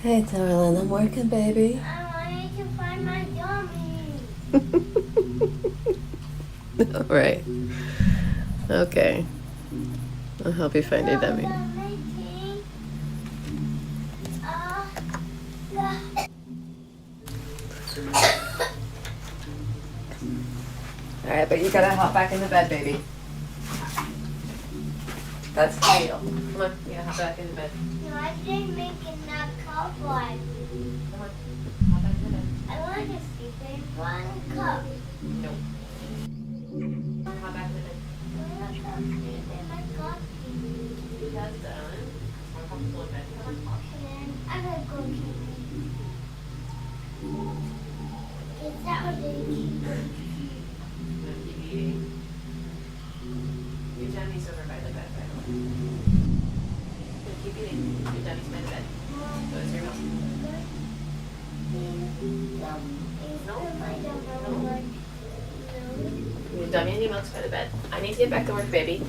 Hey, darling, I'm working, baby. I need to find my dummy. All right. Okay. I'll help you find your dummy. All right, but you gotta hop back in the bed, baby. That's the deal. Come on, you gotta hop back in the bed. No, I didn't make enough cupboard. Come on, hop back in the bed. I want to sleep in one cup. No. Hop back in the bed. I want to sleep in my coffee. Because, darling, more comfortable in bed. Come on. Okay, then I'm gonna go keep it. Is that what they keep it? Gonna keep eating. Your dummy's over by the bed, by the way. Gonna keep eating. Your dummy's by the bed. Go to your mouth. Your dummy and your milk's by the bed. I need to get back to work, baby.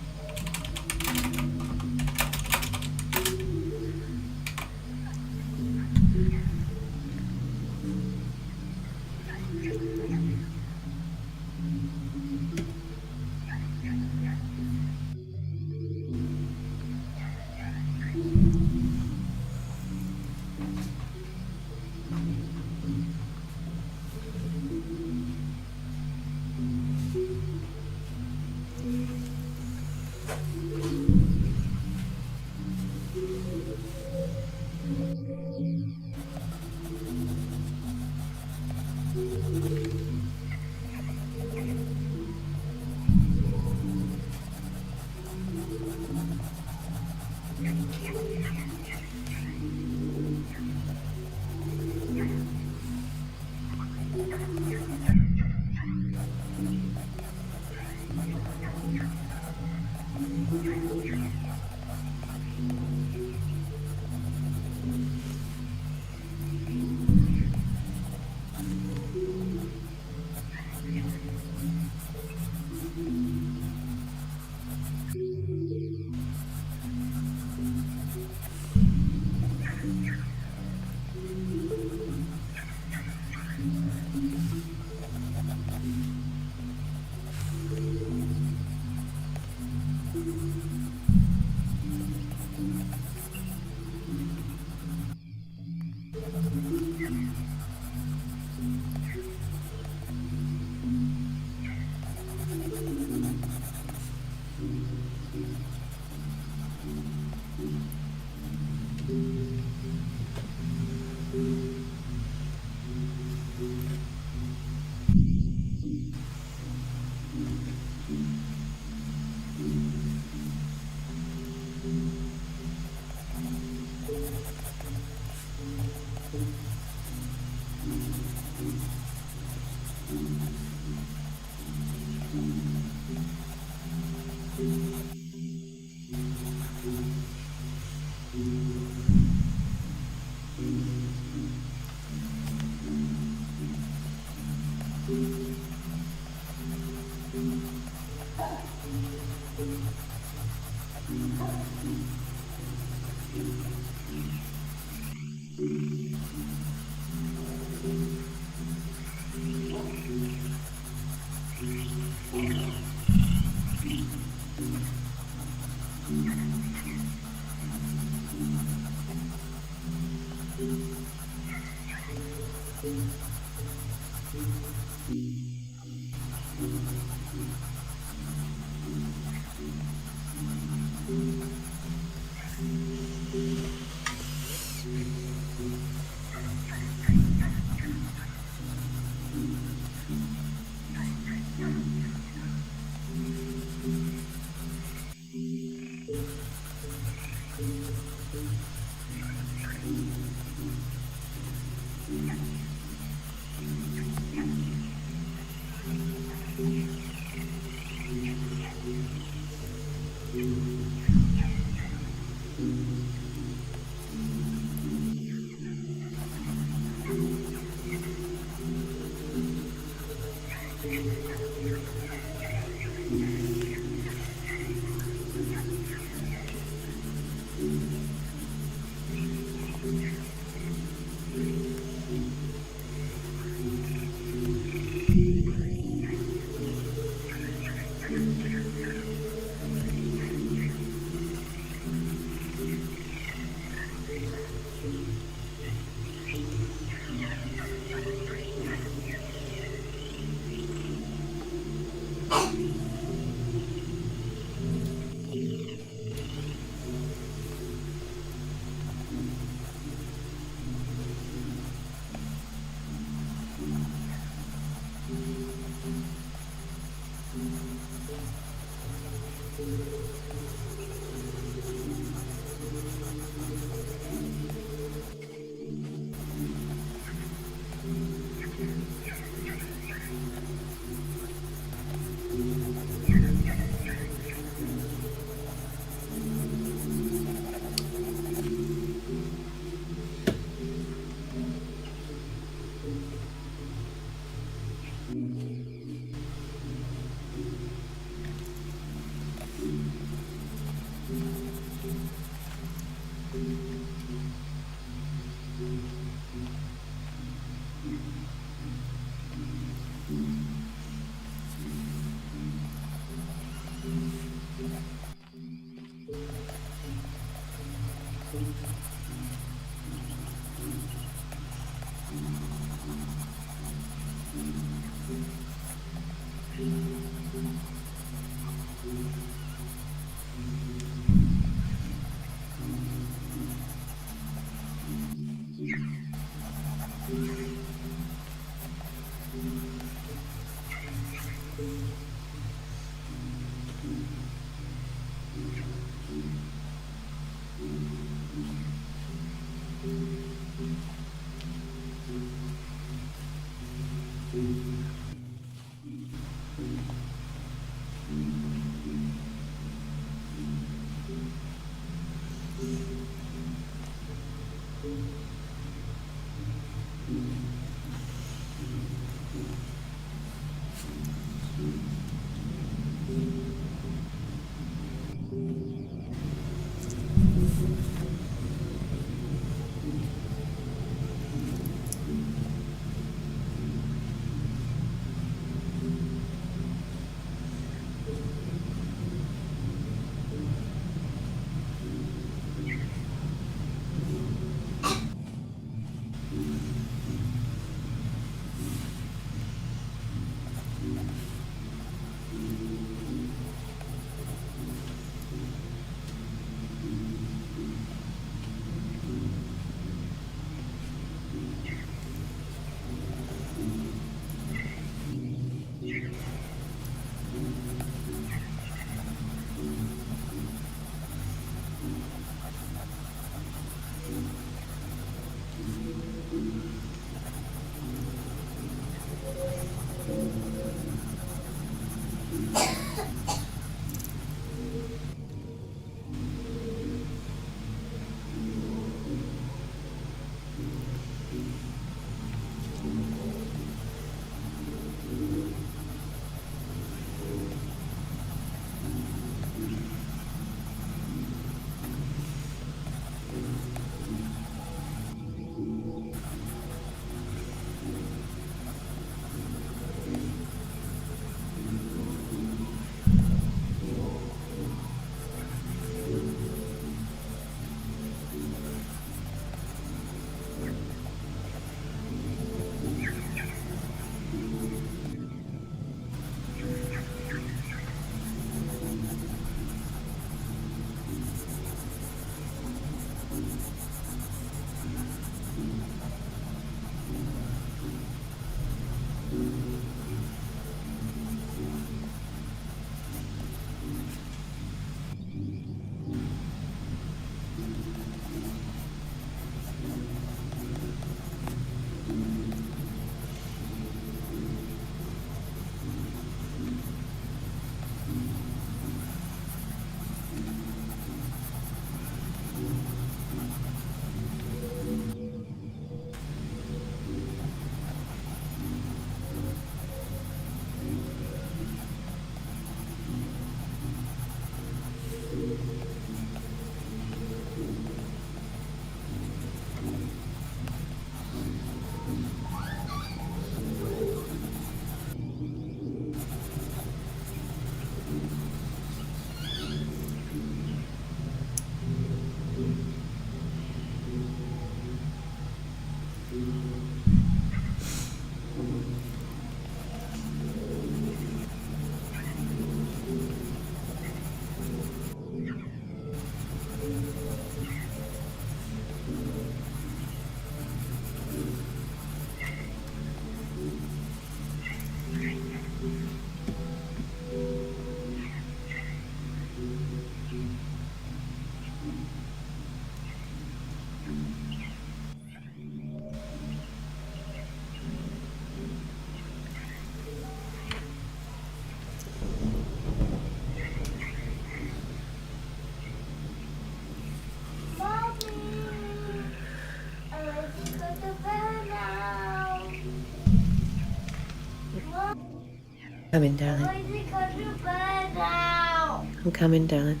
Coming, I'm darling. going to go to bed now. I'm coming, darling.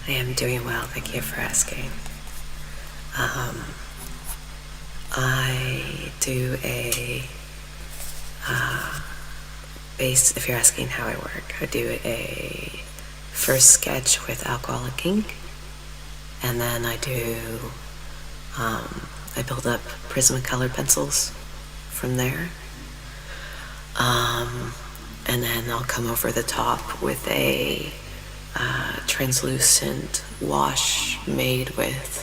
I am doing well, thank you for asking. I do a if you're asking how I work, I do a first sketch with alcoholic ink, and then I build up Prismacolor pencils from there. And then I'll come over the top with a translucent wash made with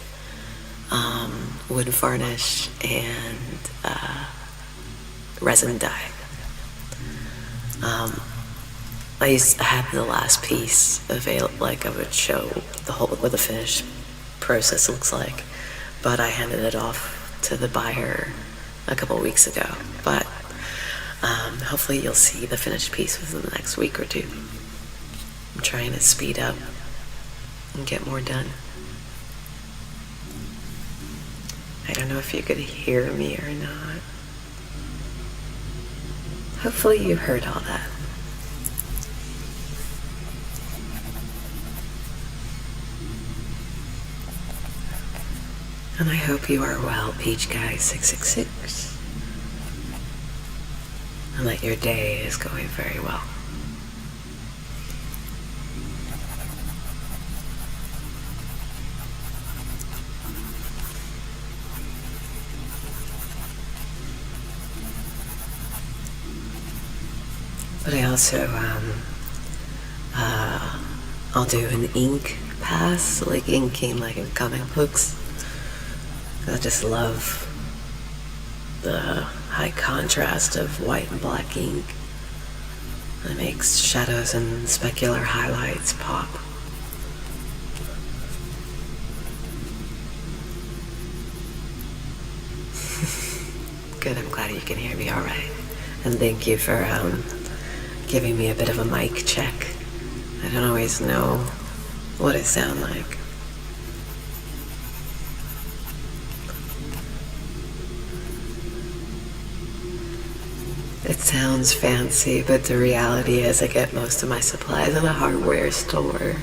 wood varnish and resin dye. I had the last piece available, like I would show the whole what the finished process looks like, but I handed it off to the buyer a couple weeks ago. But hopefully you'll see the finished piece within the next week or two. I'm trying to speed up and get more done. I don't know if you could hear me or not. Hopefully you heard all that. And I hope you are well, Peach Guy 666. And that your day is going very well. But I also, I'll do an ink pass, like inking like in comic books. I just love the high contrast of white and black ink. It makes shadows and specular highlights pop. Good, I'm glad you can hear me all right. And thank you for giving me a bit of a mic check. I don't always know what it sounds like. It sounds fancy, but the reality is I get most of my supplies in a hardware store.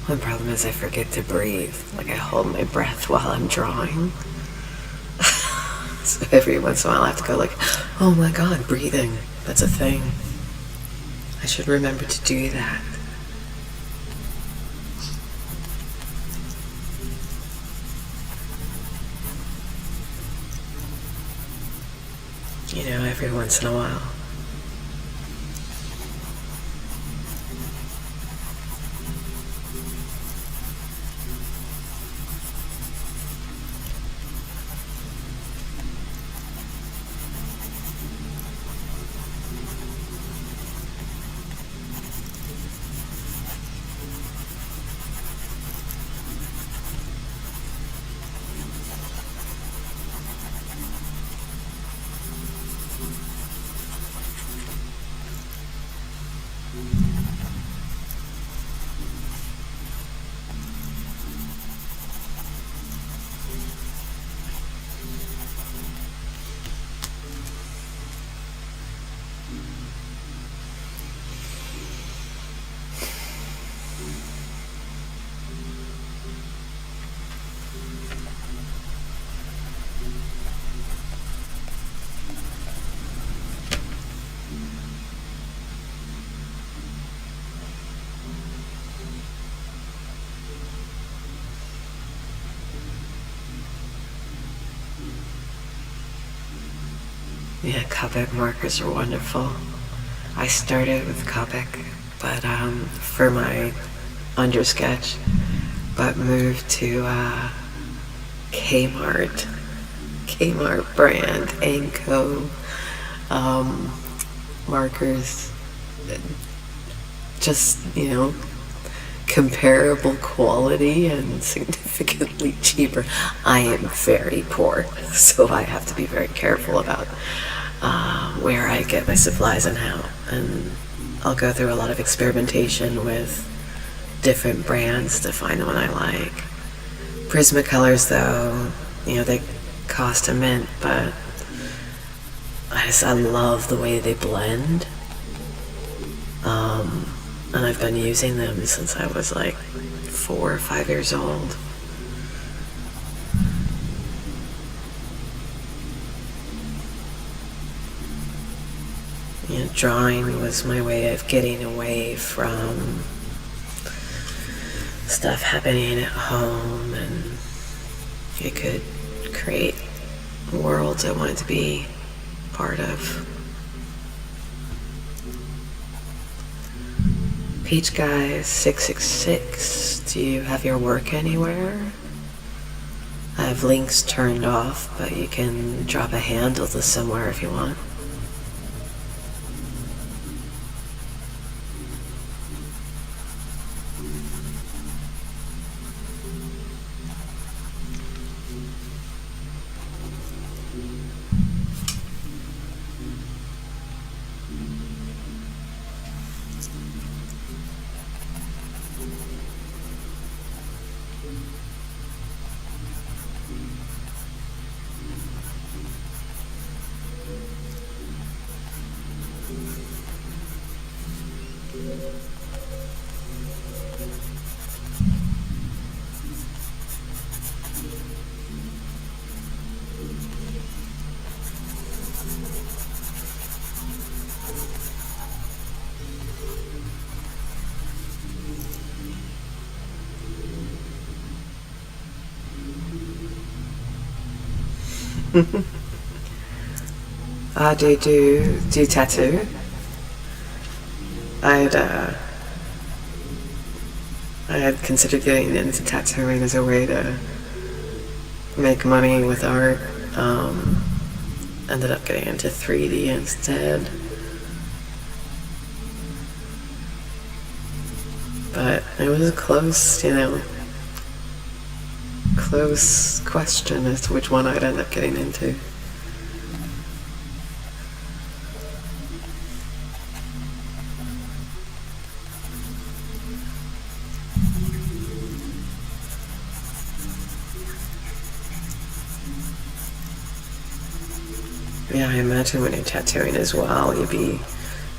One problem is I forget to breathe. Like I hold my breath while I'm drawing. So every once in a while I have to go like, oh my god, breathing. That's a thing. I should remember to do that. You know, every once in a while. Yeah, Copic markers are wonderful. I started with Copic, but for my undersketch, but moved to Kmart brand Anko markers. Just, you know, comparable quality and significantly cheaper. I am very poor, so I have to be very careful about where I get my supplies and how. And I'll go through a lot of experimentation with different brands to find the one I like. Prismacolors, though, you know, they cost a mint, but I love the way they blend. And I've been using them since I was like 4 or 5 years old. You know, drawing was my way of getting away from stuff happening at home, and it could create worlds I wanted to be part of. Peach Guy 666, do you have your work anywhere? I have links turned off, but you can drop a handle to somewhere if you want. Do you tattoo? I had considered getting into tattooing as a way to make money with art. Ended up getting into 3D instead. But it was a close, close question as to which one I'd end up getting into. Yeah, I imagine when you're tattooing as well, you'd be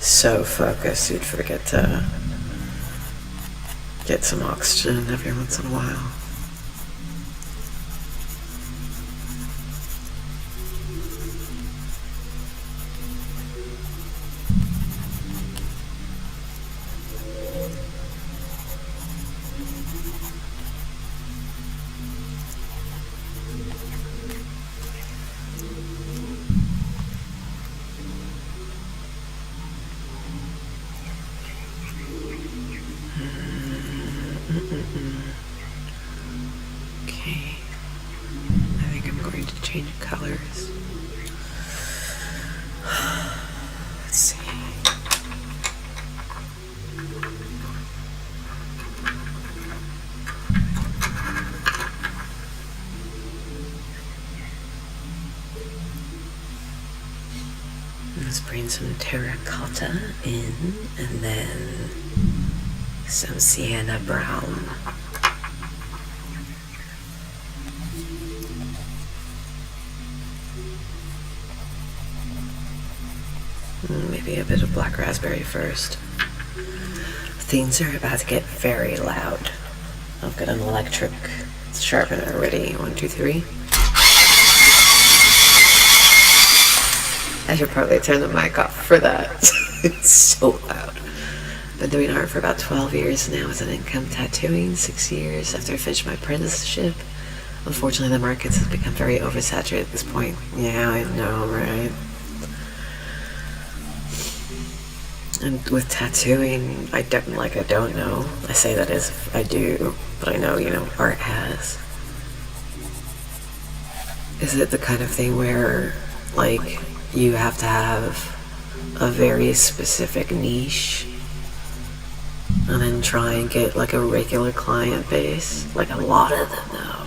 so focused you'd forget to get some oxygen every once in a while. Okay, I think I'm going to change colors. Let's see. Let's bring some terracotta in, and then some sienna brown. Maybe a bit of black raspberry first. Things are about to get very loud. I've got an electric sharpener ready. 1, 2, 3. I should probably turn the mic off for that. It's so loud. Been doing art for about 12 years now as an income tattooing, 6 years after I finished my apprenticeship. Unfortunately, the markets have become very oversaturated at this point. Yeah, I know, right? And with tattooing, I don't know. I say that as if I do, but I know, art has. Is it the kind of thing where, you have to have a very specific niche and then try and get, a regular client base? A lot of them, though.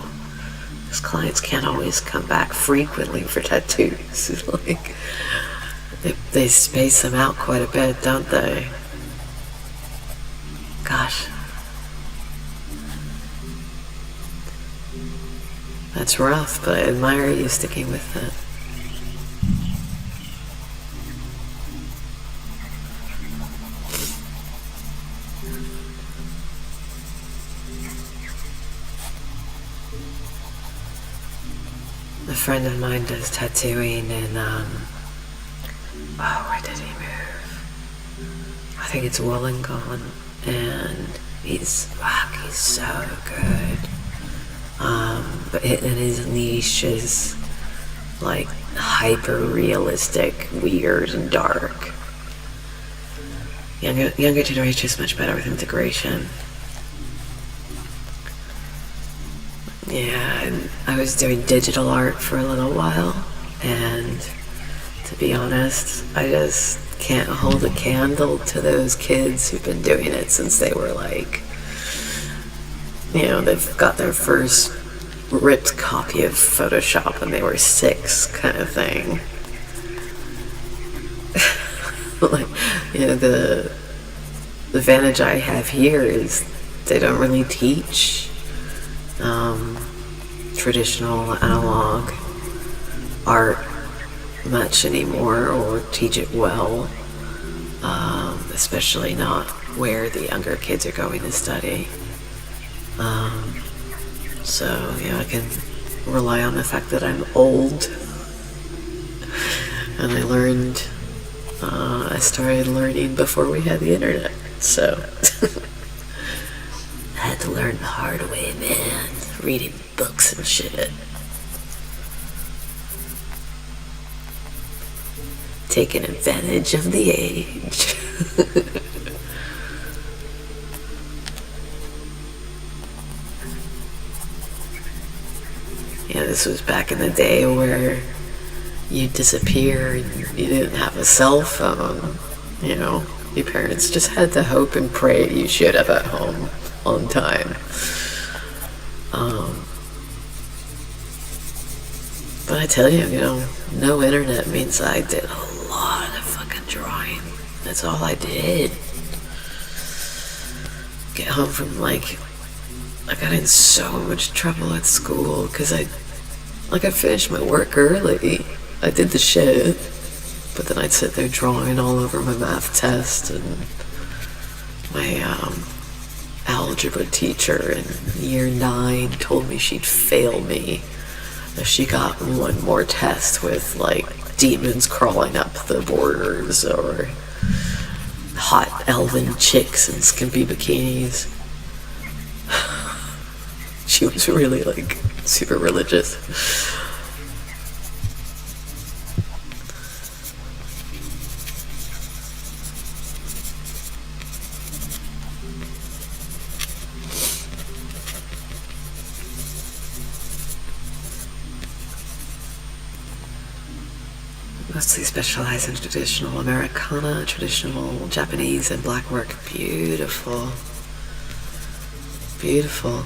Because clients can't always come back frequently for tattoos. They space them out quite a bit, don't they? Gosh. That's rough, but I admire you sticking with it. A friend of mine does tattooing in, where did he move? I think it's Wollongong, and he's so good. But his niche is hyper realistic, weird, and dark. Younger generation is much better with integration. Yeah, and I was doing digital art for a little while, and to be honest, I just can't hold a candle to those kids who've been doing it since they were they've got their first ripped copy of Photoshop when they were 6, kind of thing. The advantage I have here is they don't really teach traditional analog art much anymore, or teach it well. especially not where the younger kids are going to study. So, yeah, I can rely on the fact that I'm old. And I started learning before we had the internet. So, I had to learn the hard way, man. Reading books and shit. Taking advantage of the age. Yeah, this was back in the day where you'd disappear and you didn't have a cell phone. You know, your parents just had to hope and pray you showed up at home on time. But I tell you, no internet means I did a lot of fucking drawing. That's all I did. Get home from I got in so much trouble at school because I finished my work early. I did the shit, but then I'd sit there drawing all over my math test, and my algebra teacher in year 9 told me she'd fail me if she got one more test with demons crawling up the borders or hot elven chicks in skimpy bikinis. She was really super religious. Mostly specialize in traditional Americana, traditional Japanese, and black work. Beautiful. Beautiful.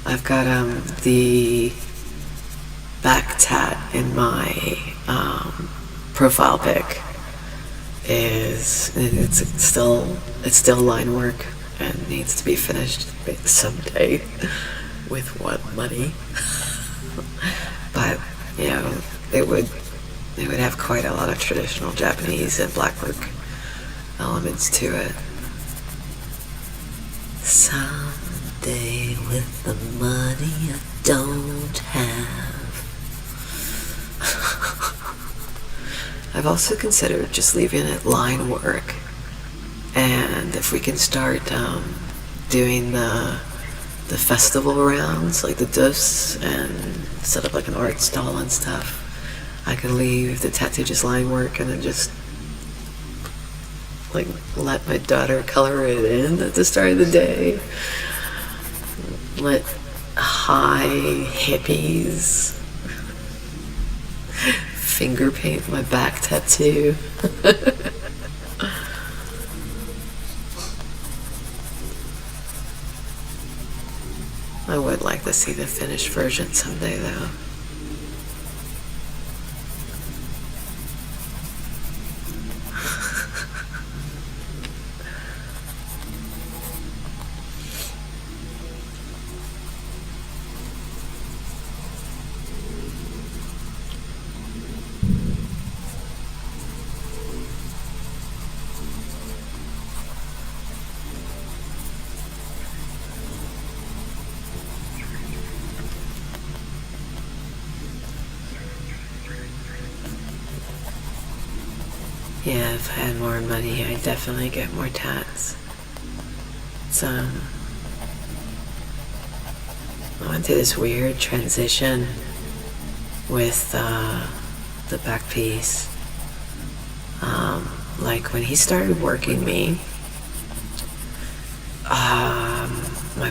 I've got the back tat in my profile pic it's still line work and needs to be finished someday. With what money? But it would have quite a lot of traditional Japanese and black work elements to it. Someday with the money I don't have. I've also considered just leaving it line work, and if we can start doing the festival rounds, like the DUFs, and set up an art stall and stuff, I can leave the tattoo just line work and then just let my daughter color it in at the start of the day. Let high hippies finger paint my back tattoo. I would like to see the finished version someday, though. Yeah, if I had more money, I'd definitely get more tats. I went through this weird transition with the back piece. When he started working me, my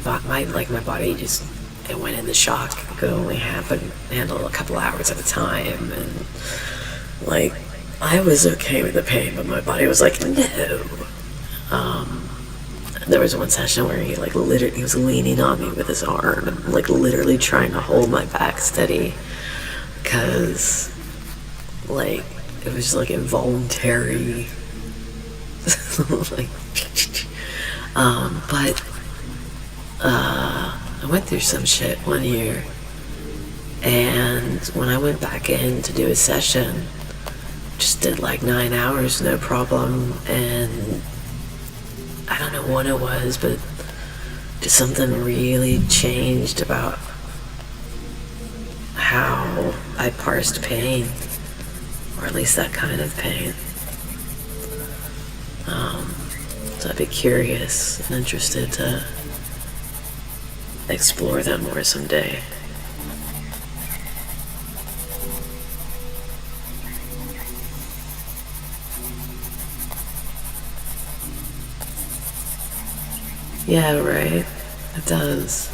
body just, it went into shock. It could only handle a couple hours at a time, and I was okay with the pain, but my body was like, no. There was one session where he he was leaning on me with his arm and literally trying to hold my back steady, because it was involuntary. But I went through some shit one year, and when I went back in to do a session, just just did like 9 hours, no problem, and I don't know what it was, but just something really changed about how I parsed pain, or at least that kind of pain. So I'd be curious and interested to explore that more someday. Yeah, right. It does.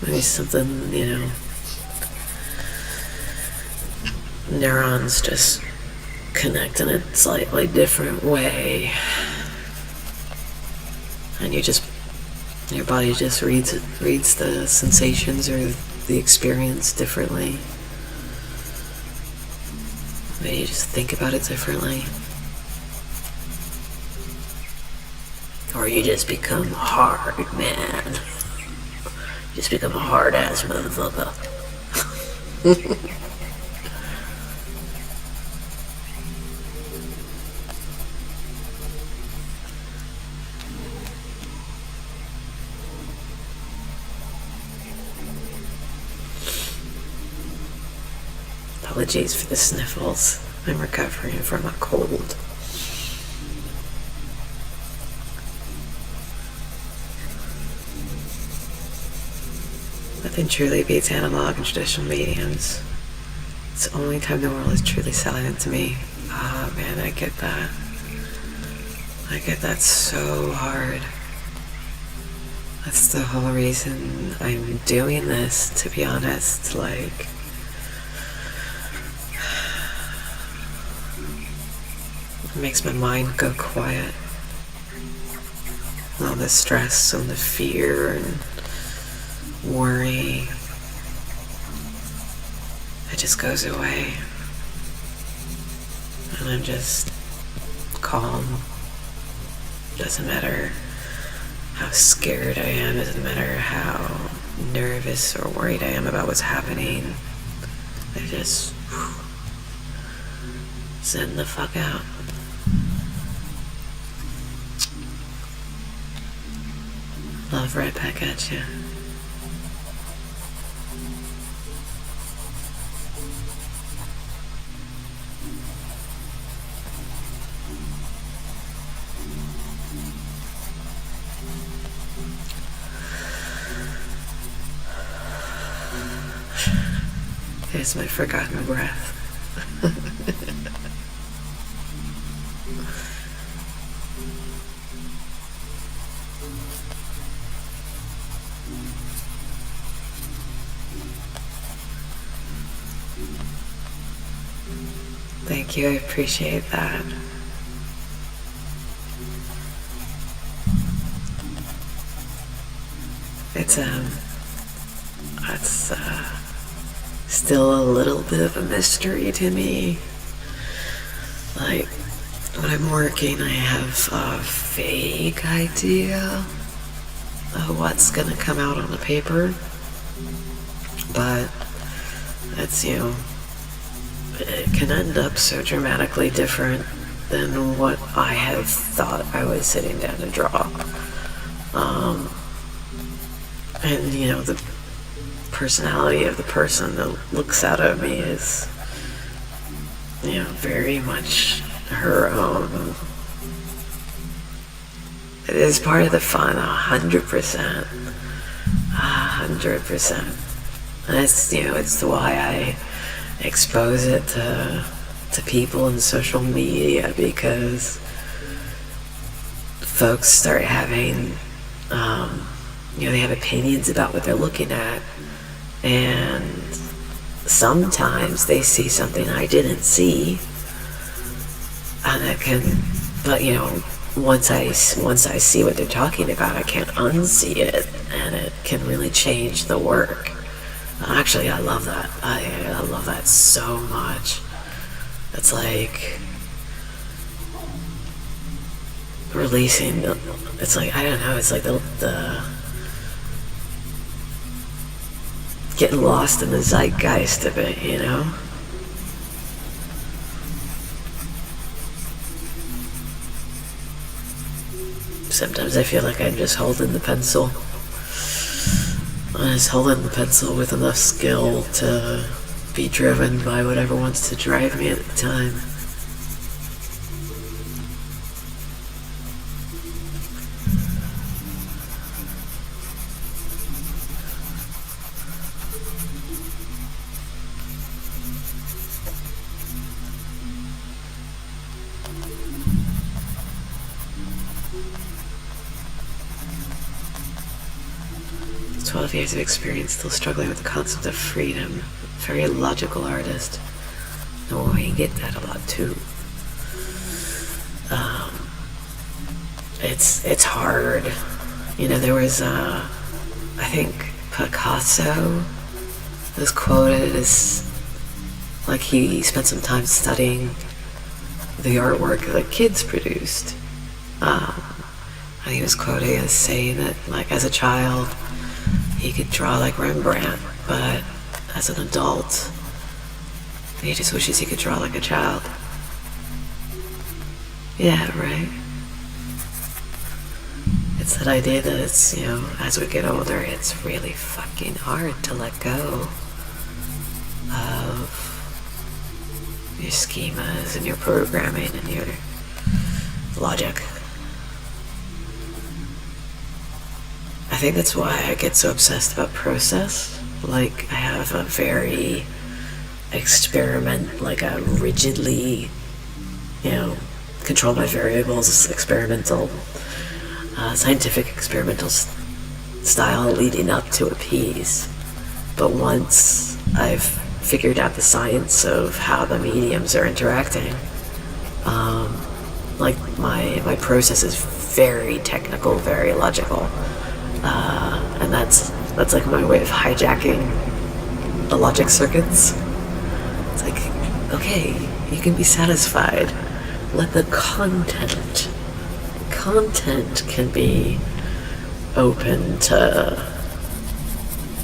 Maybe something, neurons just connect in a slightly different way. And your body just reads the sensations or the experience differently. Maybe you just think about it differently. Or you just become hard, man. You just become a hard-ass motherfucker. Apologies for the sniffles. I'm recovering from a cold. Nothing truly beats analog and traditional mediums. It's the only time the world is truly silent to me. Ah, man, I get that. I get that so hard. That's the whole reason I'm doing this, to be honest. Like, it makes my mind go quiet. All the stress and the fear and worry, it just goes away. And I'm just calm. Doesn't matter how scared I am, doesn't matter how nervous or worried I am about what's happening. I just zen the fuck out. Love right back at you. There's my forgotten breath. Thank you, I appreciate that. It's still a little bit of a mystery to me. Like, when I'm working, I have a vague idea of what's gonna come out on the paper, but it's, it can end up so dramatically different than what I have thought I was sitting down to draw. And the personality of the person that looks out at me is, very much her own. It is part of the fun, 100%. 100%. And it's why I expose it to people in social media, because folks start having, they have opinions about what they're looking at, and sometimes they see something I didn't see, and it can, but once I see what they're talking about, I can't unsee it, and it can really change the work. Actually, I love that. I love that so much. It's like releasing, it's like, I don't know, it's like the getting lost in the zeitgeist of it, Sometimes I feel like I'm just holding the pencil. I'm just holding the pencil with enough skill to be driven by whatever wants to drive me at the time. With 12 years of experience, still struggling with the concept of freedom. Very logical artist. No, we get that a lot too. It's hard. You know, there was I think Picasso was quoted as like he spent some time studying the artwork that kids produced. And he was quoted as saying that, like, as a child, he could draw like Rembrandt, but as an adult, he just wishes he could draw like a child. Yeah, right? It's that idea that it's, you know, as we get older, it's really fucking hard to let go of your schemas and your programming and your logic. I think that's why I get so obsessed about process. Like, I have a very like a rigidly, you know, control my variables, experimental, scientific experimental style leading up to a piece. But once I've figured out the science of how the mediums are interacting, like my process is very technical, very logical, and that's like my way of hijacking the logic circuits. It's like, okay, you can be satisfied. Let the content can be open to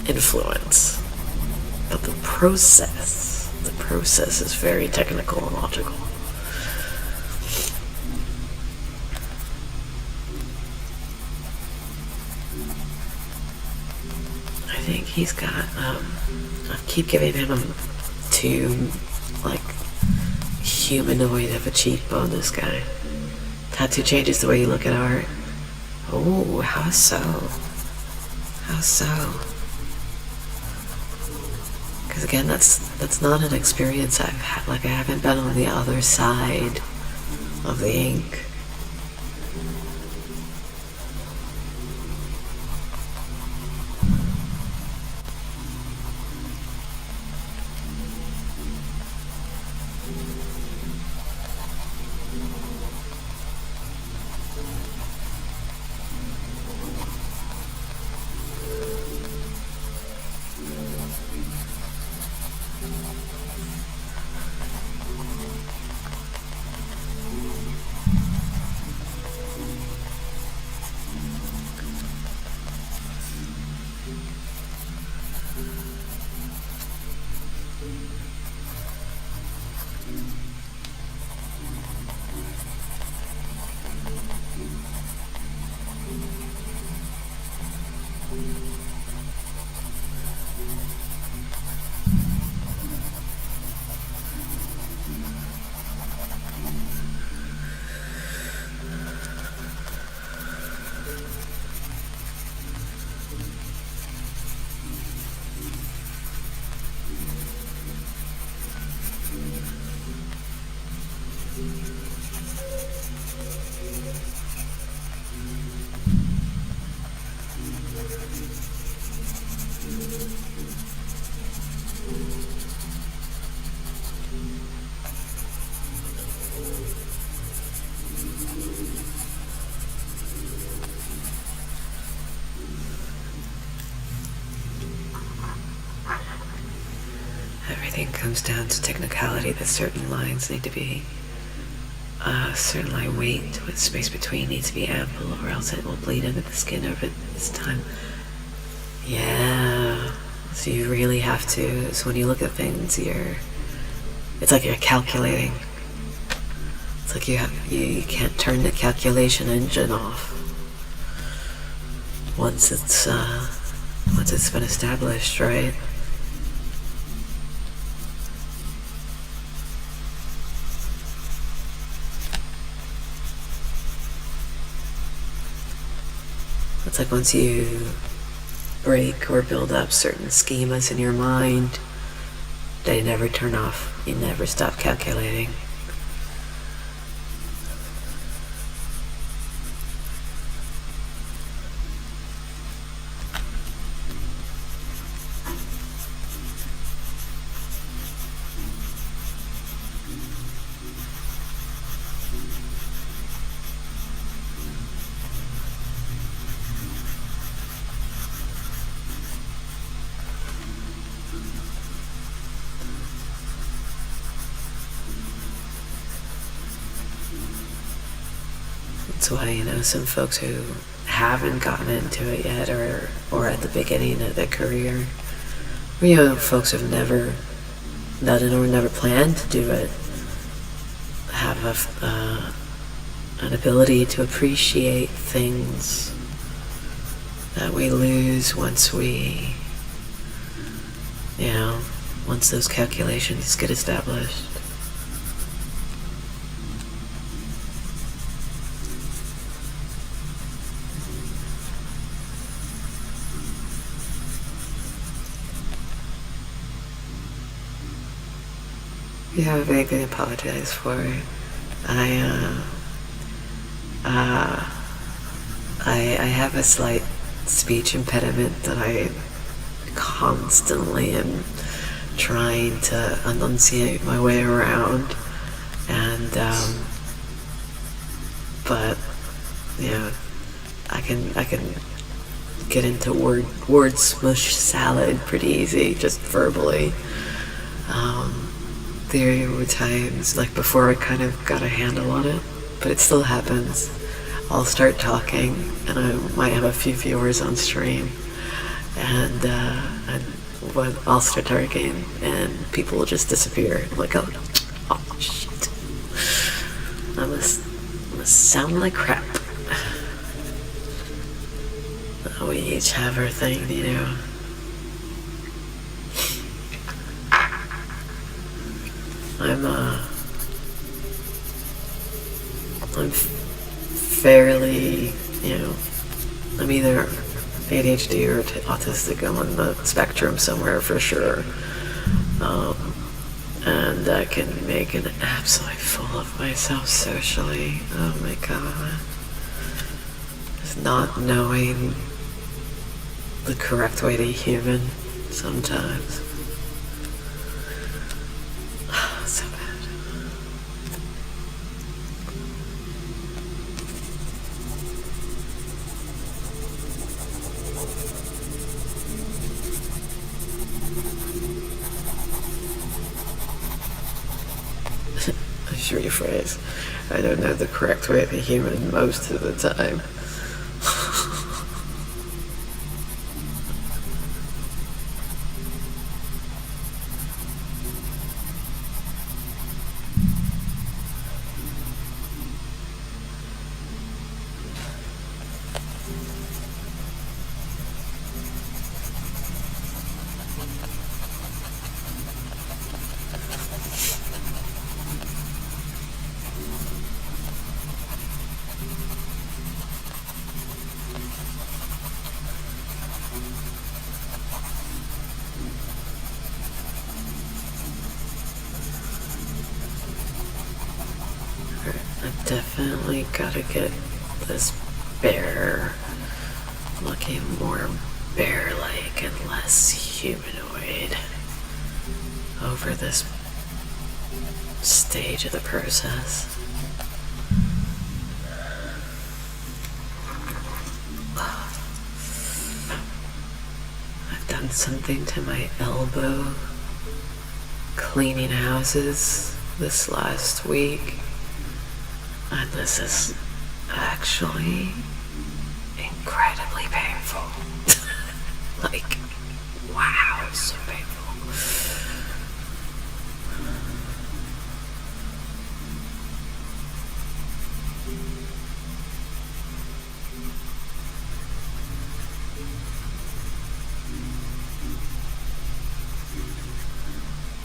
influence, but the process is very technical and logical. I think he's got, I keep giving him two, like, humanoid of a cheekbone, this guy. Tattoo changes the way you look at art. Oh, how so? How so? Because again, that's not an experience I've had. Like, I haven't been on the other side of the ink. Everything comes down to technicality, that certain lines need to be a certain line weight with space between needs to be ample, or else it will bleed into the skin over this time. Yeah, so you really have to, so when you look at things, it's like you're calculating. It's It's like you can't turn the calculation engine off once it's been established, right? It's like once you break or build up certain schemas in your mind, they never turn off. You never stop calculating. That's why, some folks who haven't gotten into it yet or at the beginning of their career, or, folks who've never done it or never planned to do it, have an ability to appreciate things that we lose once once those calculations get established. Yeah, I vaguely apologize for it. I have a slight speech impediment that I constantly am trying to enunciate my way around, and but I can get into word smush salad pretty easy, just verbally. There were times, like before I kind of got a handle on it, but it still happens. I'll start talking, and I might have a few viewers on stream, and when I'll start talking, and people will just disappear. I'm like, oh shit. I must sound like crap. We each have our thing, I'm fairly, I'm either ADHD or autistic. I'm on the spectrum somewhere for sure. And I can make an absolute fool of myself socially. Oh my god. Just not knowing the correct way to be human sometimes. So bad. I should rephrase. I don't know the correct way to be human most of the time. I've definitely gotta get this bear looking more bear-like and less humanoid over this stage of the process. I've done something to my elbow cleaning houses this last week, and this is actually incredibly painful. Like, wow, it's so painful.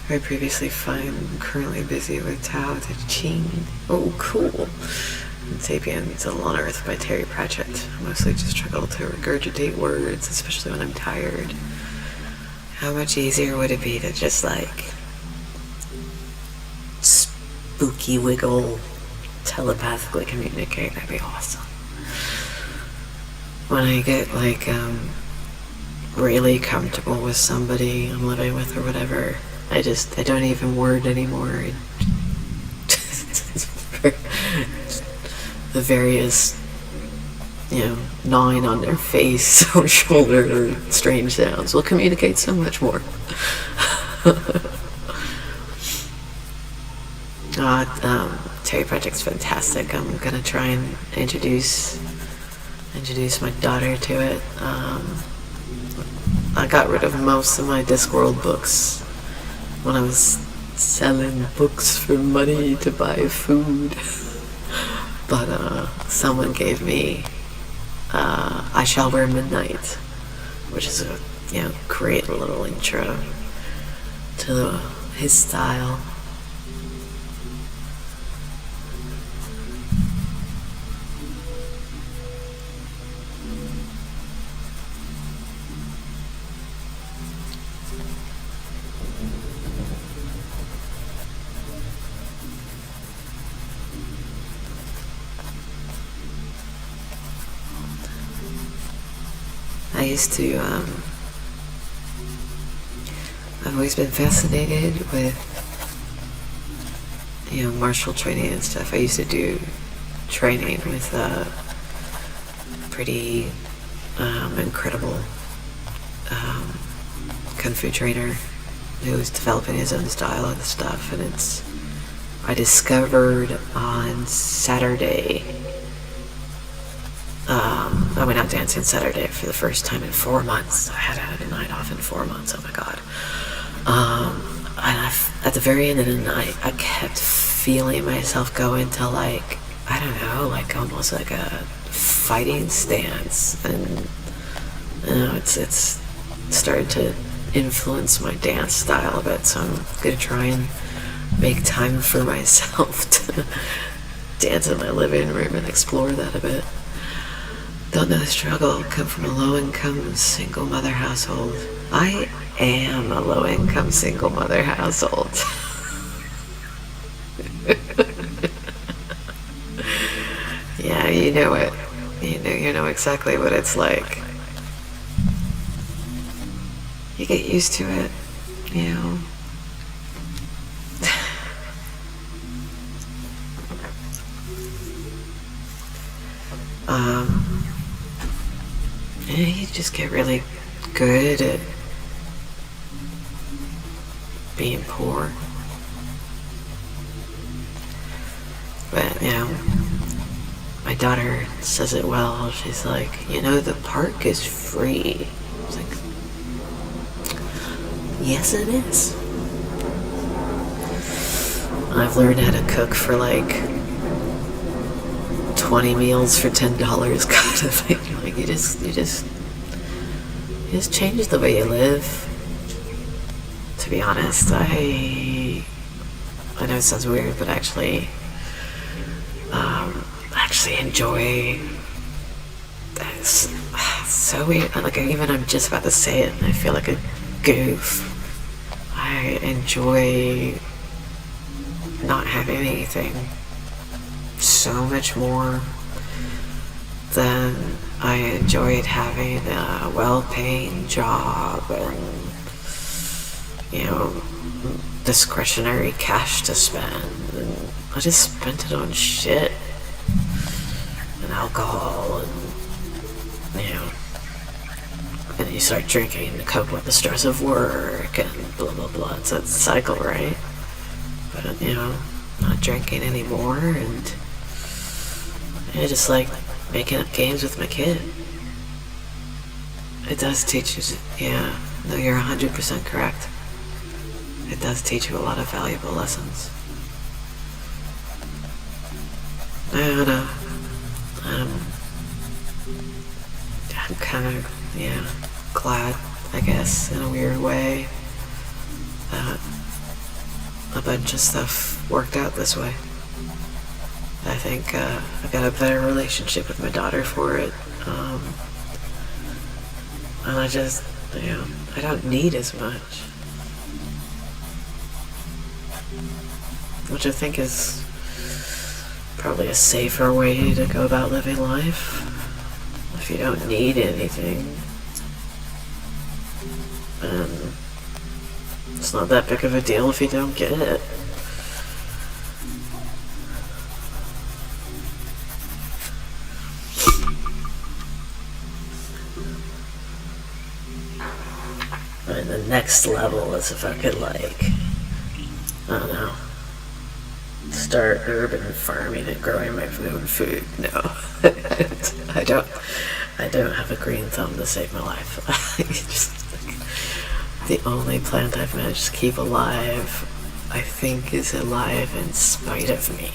I previously find currently busy with Tao Te Ching. Oh, cool. And Sapiens, A Little on Earth by Terry Pratchett. I mostly just struggle to regurgitate words, especially when I'm tired. How much easier would it be to just like spooky wiggle, telepathically communicate? That'd be awesome. When I get like really comfortable with somebody I'm living with or whatever, I don't even word anymore. The various, gnawing on their face or shoulder or strange sounds will communicate so much more. Terry Pratchett's fantastic. I'm gonna try and introduce my daughter to it. I got rid of most of my Discworld books when I was selling books for money to buy food. But someone gave me I Shall Wear Midnight, which is a great little intro to his style. I used to, I've always been fascinated with, martial training and stuff. I used to do training with a pretty incredible kung fu trainer who was developing his own style and stuff. And I discovered on Saturday, I went out dancing Saturday for the first time in 4 months. I hadn't had a night off in 4 months, oh my god. And at the very end of the night, I kept feeling myself go into like, I don't know, like almost like a fighting stance. And it's started to influence my dance style a bit, so I'm gonna try and make time for myself to dance in my living room and explore that a bit. Don't know the struggle. Come from a low-income single mother household. I am a low-income single mother household. Yeah, you know it. You know exactly what it's like. You get used to it, you just get really good at being poor. But, my daughter says it well. She's like, the park is free. I was like, yes, it is. I've learned how to cook for like 20 meals for $10 kind of thing. Like you just change the way you live. To be honest, I know it sounds weird, but actually enjoy this. So weird. Like I'm just about to say it, and I feel like a goof. I enjoy not having anything so much more than I enjoyed having a well-paying job and discretionary cash to spend. And I just spent it on shit and alcohol and and you start drinking to cope with the stress of work and blah blah blah. It's that cycle, right? But not drinking anymore, and I just like making up games with my kid. It does teach you, no, you're 100% correct. It does teach you a lot of valuable lessons. I don't know. I'm kind of, glad, I guess, in a weird way, that a bunch of stuff worked out this way. I think I got a better relationship with my daughter for it. And I just, I don't need as much. Which I think is probably a safer way to go about living life. If you don't need anything, then it's not that big of a deal if you don't get it. And the next level is if I could, like, I don't know, start urban farming and growing my own food. No, I don't have a green thumb to save my life. Just, like, the only plant I've managed to keep alive, I think, is alive in spite of me.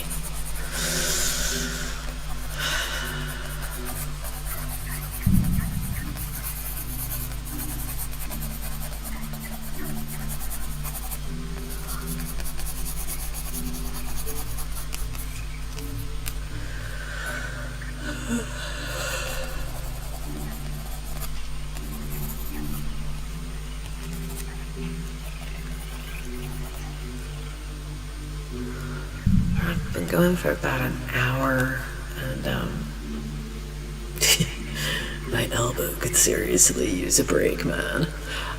I've been going for about an hour, and my elbow could seriously use a break, man.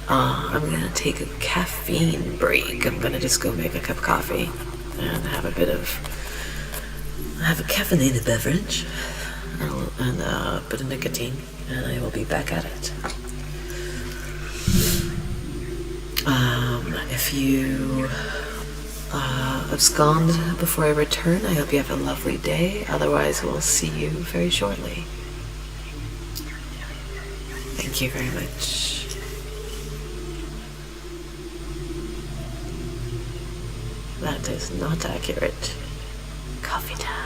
I'm gonna take a caffeine break. I'm gonna just go make a cup of coffee and have a caffeinated beverage and a bit of nicotine, and I will be back at it. If you abscond before I return, I hope you have a lovely day. Otherwise, we'll see you very shortly. Thank you very much. That is not accurate. Coffee time.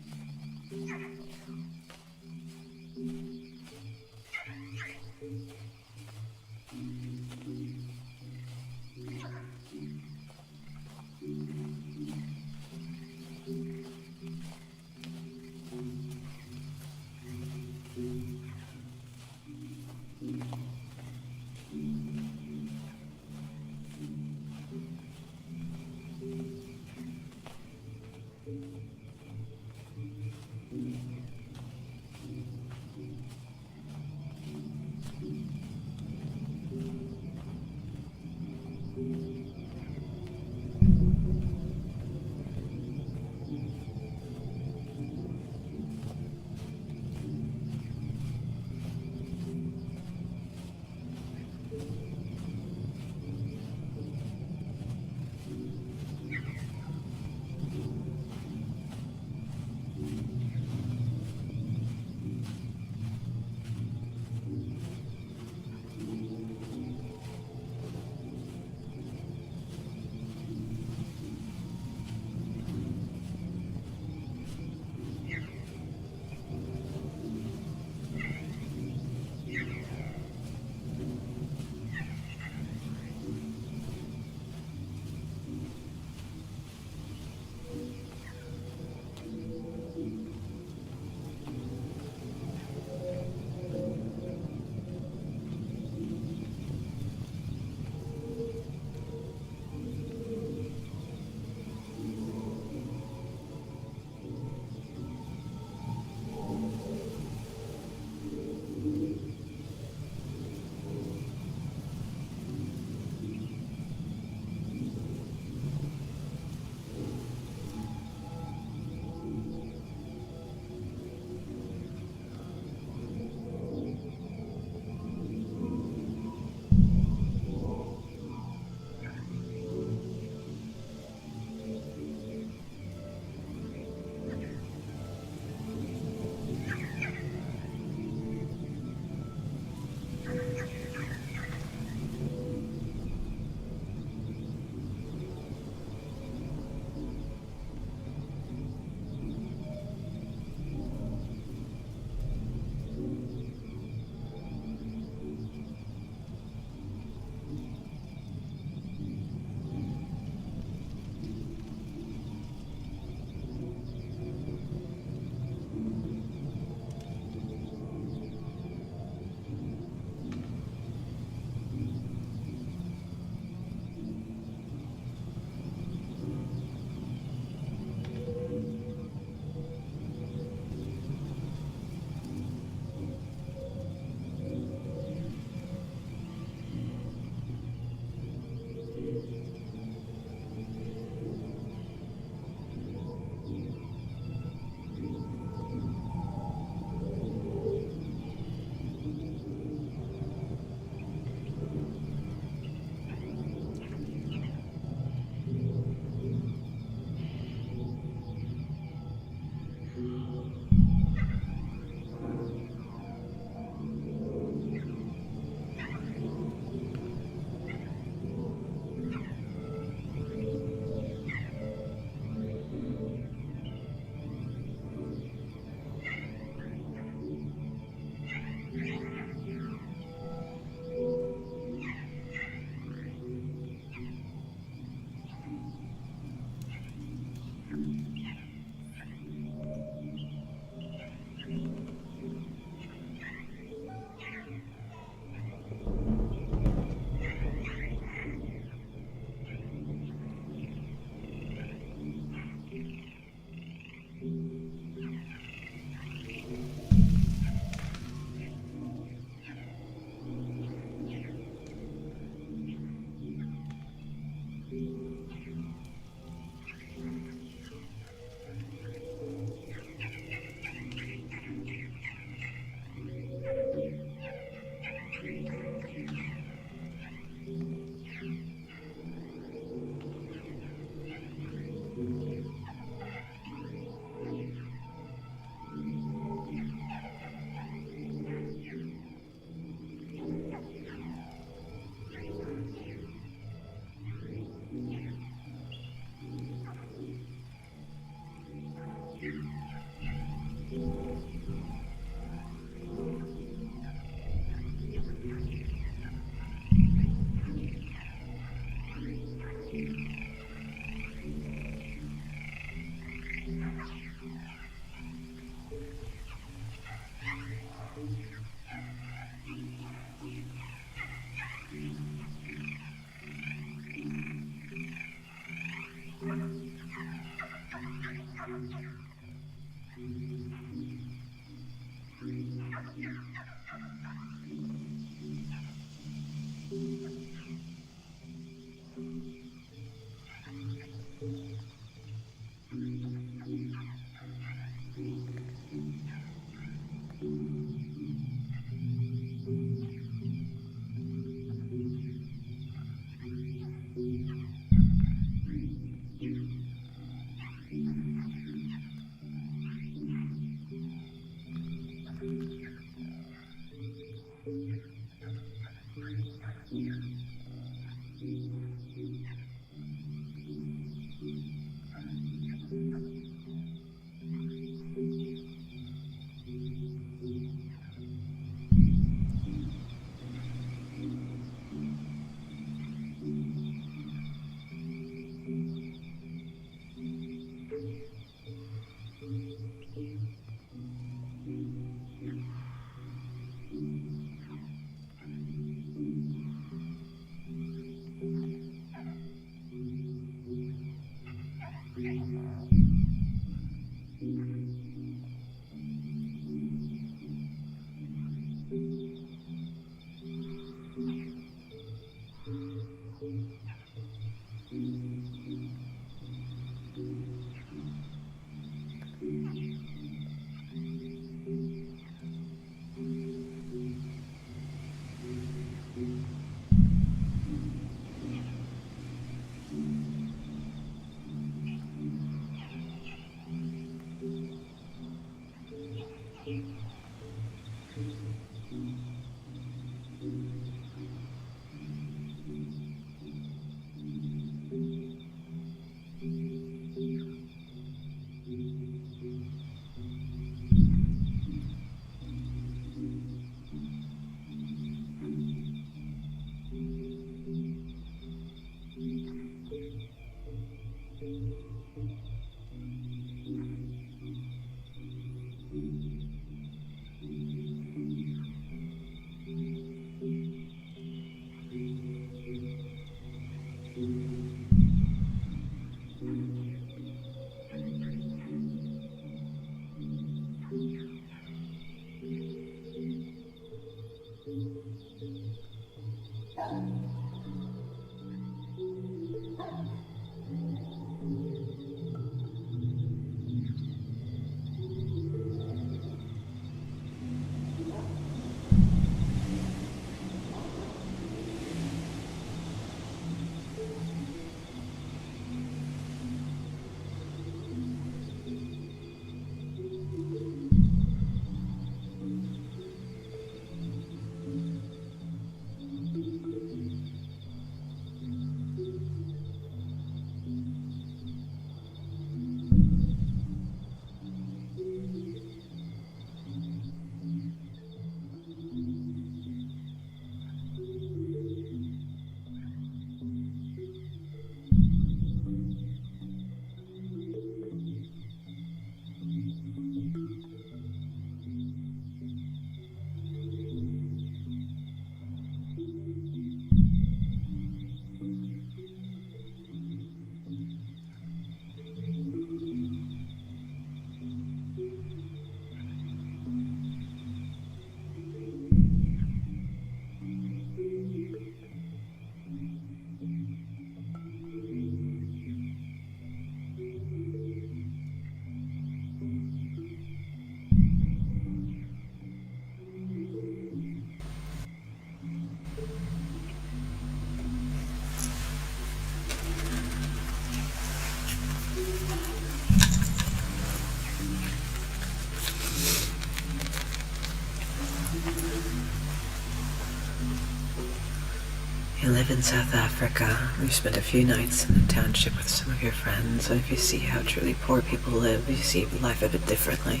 You live in South Africa. You spent a few nights in a township with some of your friends, and if you see how truly poor people live, you see life a bit differently.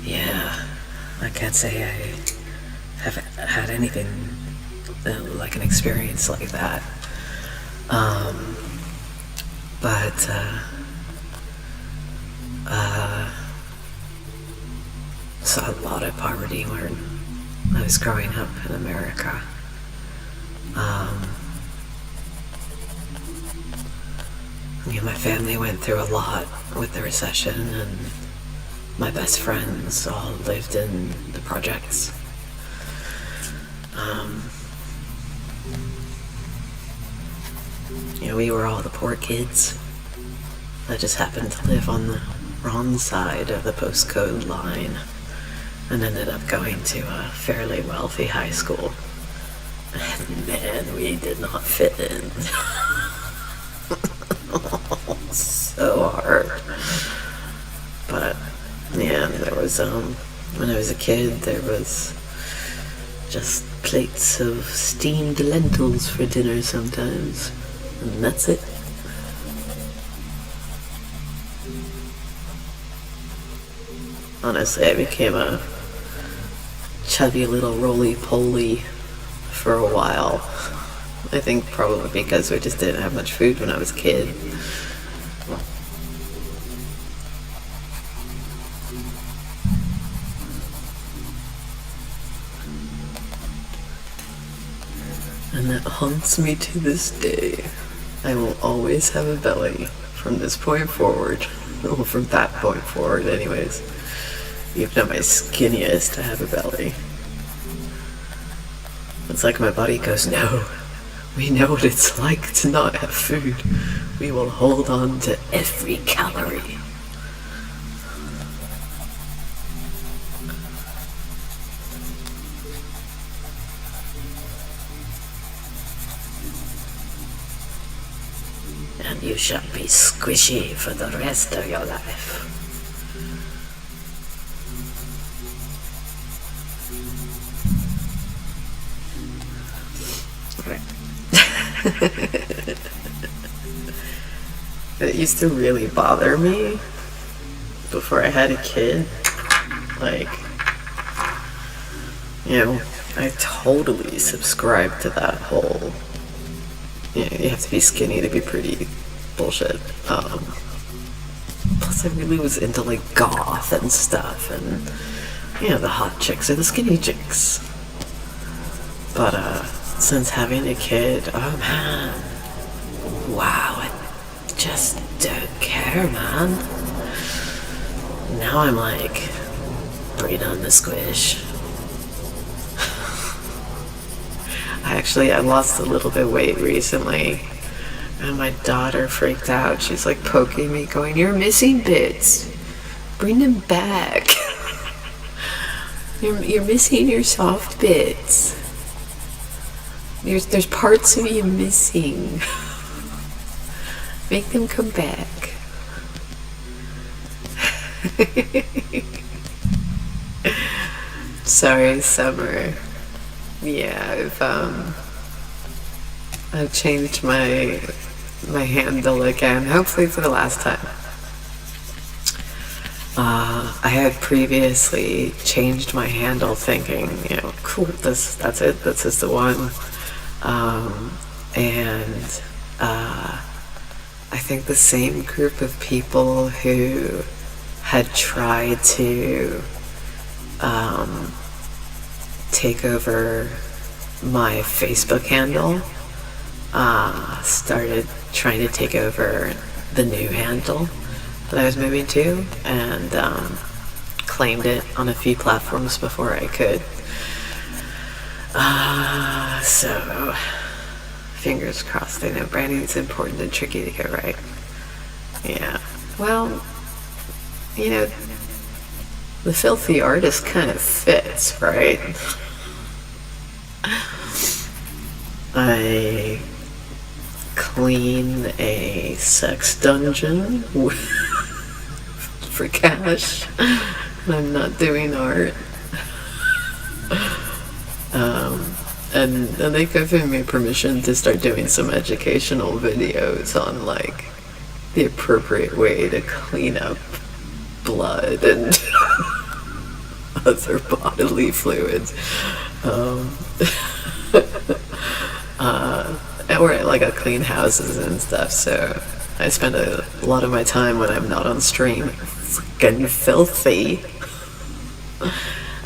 Yeah, I can't say I haven't had anything like an experience like that. But saw a lot of poverty when I was growing up in America. My family went through a lot with the recession, and my best friends all lived in the projects. We were all the poor kids that just happened to live on the wrong side of the postcode line and ended up going to a fairly wealthy high school. And man, we did not fit in. So hard. But yeah, there was when I was a kid, there was just plates of steamed lentils for dinner sometimes, and that's it. Honestly, I became a chubby little roly-poly for a while. I think probably because we just didn't have much food when I was a kid. And that haunts me to this day. I will always have a belly from this point forward. Well, from that point forward anyways. Even at my skinniest, I have a belly. It's like my body goes, no, we know what it's like to not have food. We will hold on to every calorie. And you shall be squishy for the rest of your life. It used to really bother me before I had a kid. Like, I totally subscribe to that whole, you have to be skinny to be pretty bullshit. Plus I really was into like goth and stuff, and the hot chicks are the skinny chicks. But since having a kid, oh man, wow, I just don't care, man. Now I'm like, bring on the squish. I lost a little bit of weight recently, and my daughter freaked out. She's like poking me, going, "You're missing bits. Bring them back. You're missing your soft bits. There's parts of you missing. Make them come back." Sorry, Summer. Yeah, I've changed my handle again, hopefully for the last time. I had previously changed my handle thinking, cool, that's it, this is the one. And I think the same group of people who had tried to take over my Facebook handle started trying to take over the new handle that I was moving to, and claimed it on a few platforms before I could. So fingers crossed. I know branding's important and tricky to get right. Yeah. Well, the filthy artist kind of fits, right? I clean a sex dungeon for cash, and I'm not doing art. And they've given me permission to start doing some educational videos on like the appropriate way to clean up blood and other bodily fluids. And we're at like a clean houses and stuff, so I spend a lot of my time when I'm not on stream freaking filthy.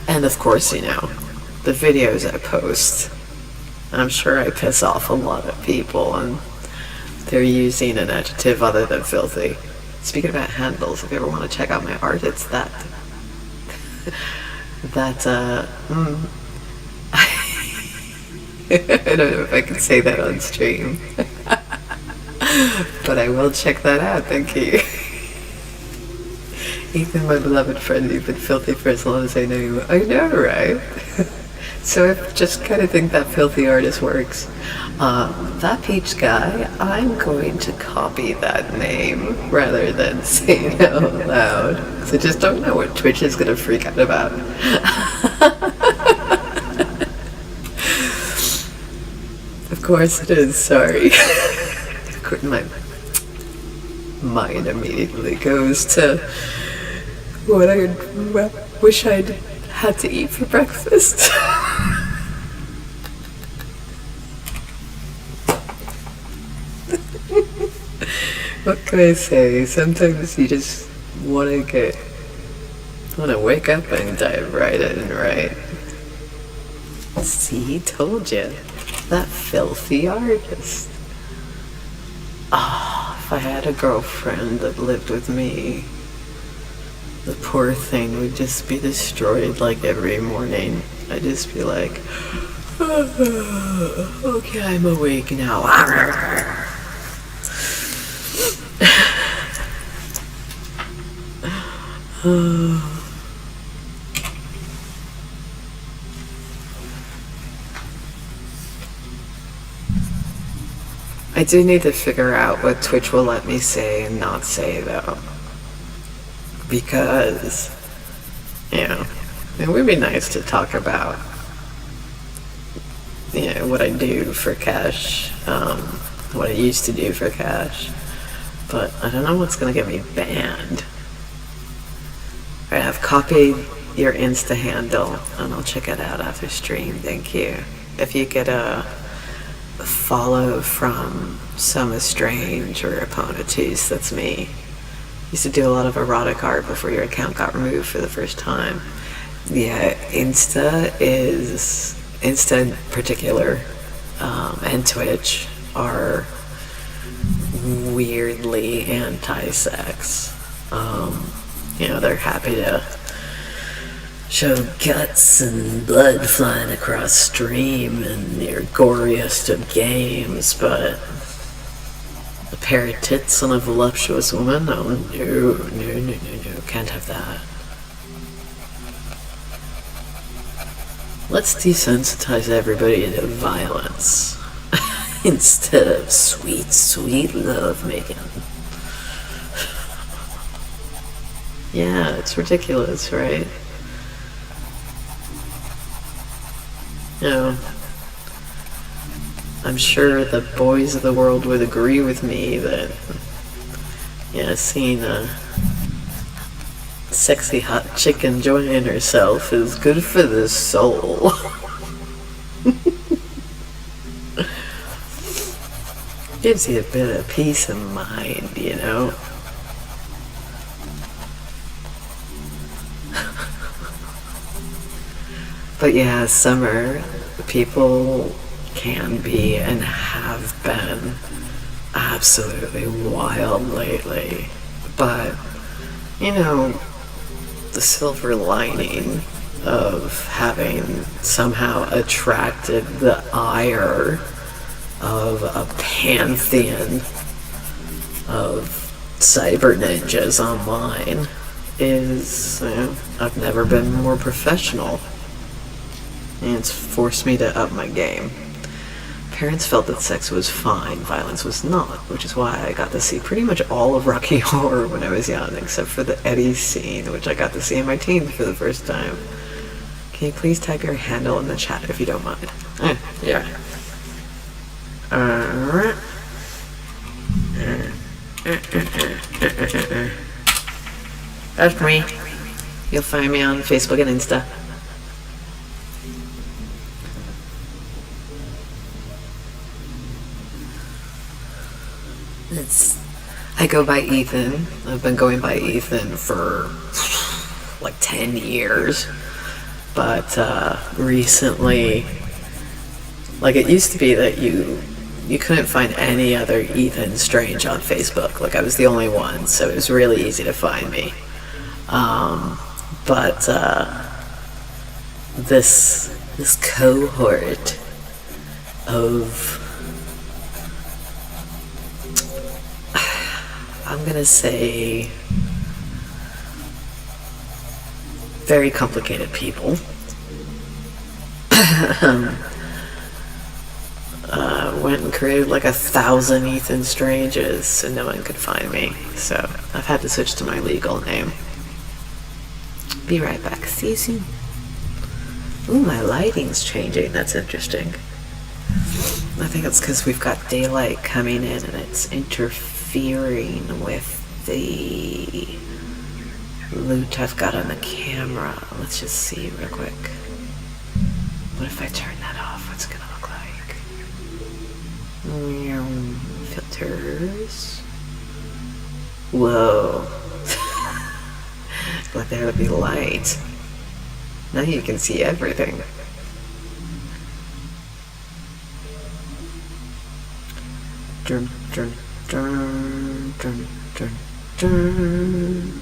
And of course, you know, the videos I post, I'm sure I piss off a lot of people and they're using an adjective other than filthy. Speaking about handles, if you ever want to check out my art, it's that. I don't know if I can say that on stream. But I will check that out, thank you. Ethan, my beloved friend, you've been filthy for as long as I know you. I know, right? So I just kind of think that filthy artist works. That peach guy, I'm going to copy that name rather than say it out loud. Because I just don't know what Twitch is going to freak out about. Of course it is, sorry. My mind immediately goes to what I wish I'd had to eat for breakfast. What can I say? Sometimes you just want to wake up and dive right in, right? See, told you. That filthy artist. Ah, if I had a girlfriend that lived with me, the poor thing would just be destroyed like every morning. I'd just be like, oh, okay, I'm awake now. I do need to figure out what Twitch will let me say and not say, though. Because, you know, it would be nice to talk about, you know, what I do for cash, what I used to do for cash. But I don't know what's going to get me banned. Alright, I've copied your Insta handle, and I'll check it out after stream, thank you. If you get a follow from Summer Strange or Opponentus, that's me. Used to do a lot of erotic art before your account got removed for the first time. Yeah, Insta in particular, and Twitch are weirdly anti-sex. You know, they're happy to show guts and blood flying across stream and your goriest of games, but a pair of tits on a voluptuous woman? Oh, no, can't have that. Let's desensitize everybody to violence instead of sweet, sweet love making. Yeah, it's ridiculous, right? You know, I'm sure the boys of the world would agree with me that, yeah, seeing a sexy hot chick enjoying herself is good for the soul. Gives you a bit of peace of mind, you know? But yeah, summer, people can be and have been absolutely wild lately. But, you know, the silver lining of having somehow attracted the ire of a pantheon of cyber ninjas online is, you know, I've never been more professional. And it's forced me to up my game. Parents felt that sex was fine, violence was not, which is why I got to see pretty much all of Rocky Horror when I was young, except for the Eddie scene, which I got to see in my teens for the first time. Can you please type your handle in the chat if you don't mind? Yeah. That's me. You'll find me on Facebook and Insta. I go by Ethan. I've been going by Ethan for like 10 years. But recently, like, it used to be that you couldn't find any other Ethan Strange on Facebook. Like, I was the only one, so it was really easy to find me. But this cohort of, I'm gonna say, very complicated people went and created like 1,000 Ethan Stranges so no one could find me. So I've had to switch to my legal name. Be right back. See you soon. Ooh, my lighting's changing. That's interesting. I think it's because we've got daylight coming in and it's interfering with the loot I've got on the camera. Let's just see real quick. What if I turn that off? What's it gonna look like? Filters. Whoa. But there would be light. Now you can see everything. Dun, dun, dun, dun, dun, dun.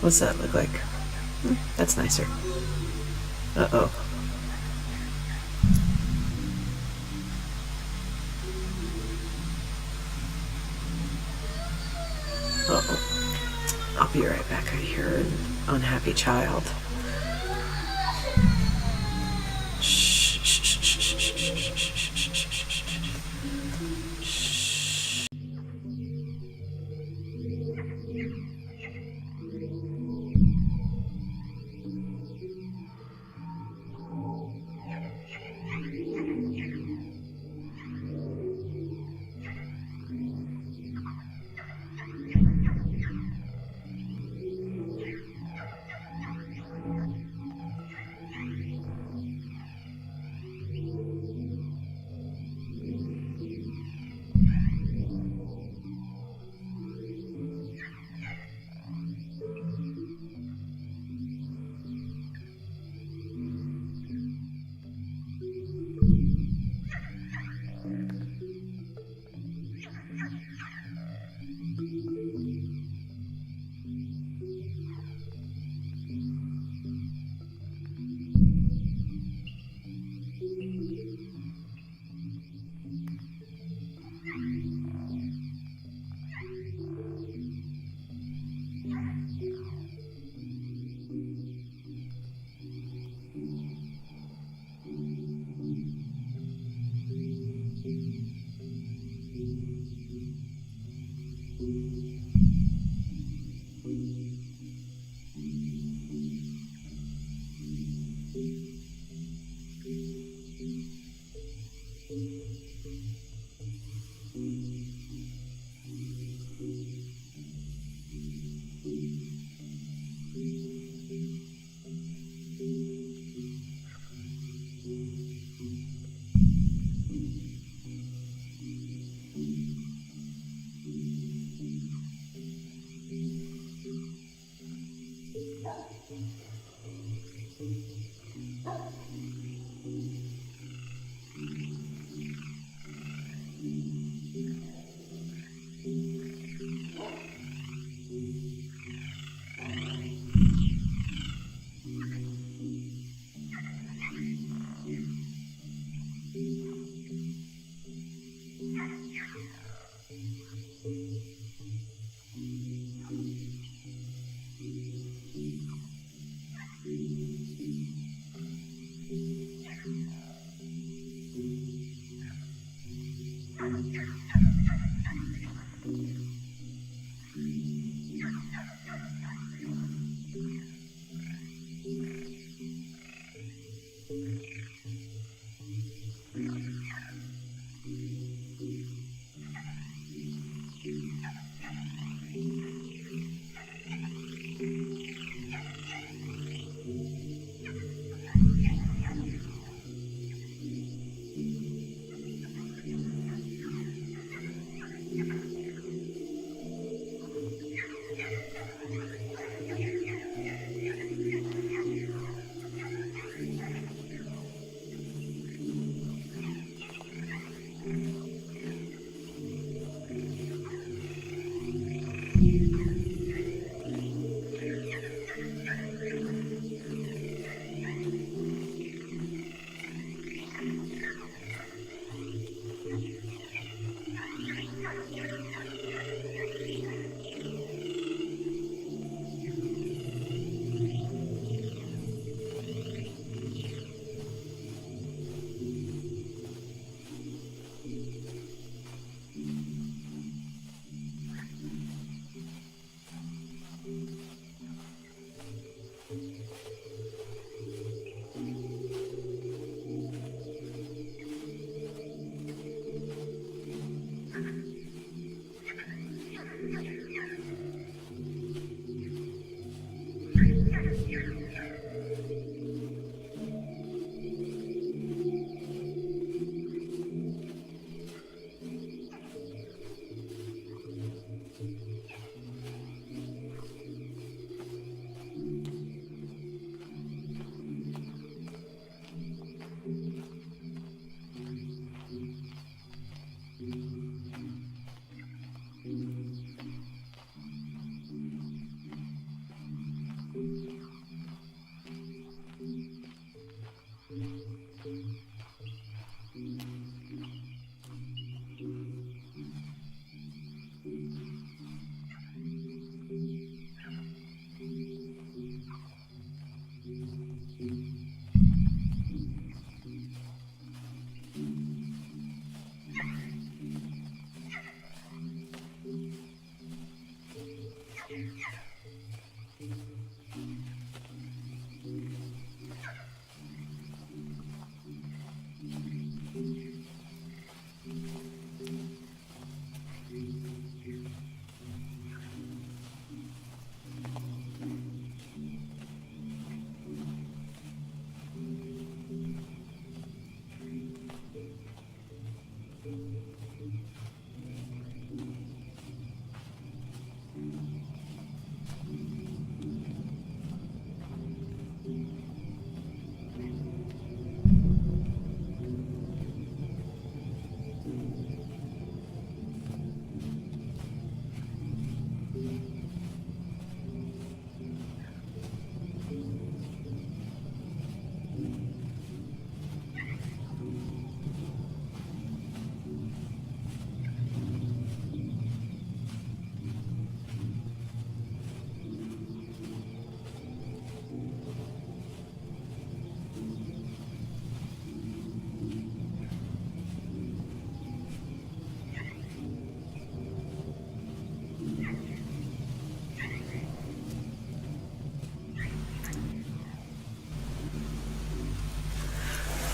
What's that look like? That's nicer. Uh-oh. Uh-oh. I'll be right back. I hear an unhappy child. Shh, shh, shh, shh, shh, shh, shh, shh, shh, shh, shh, shh.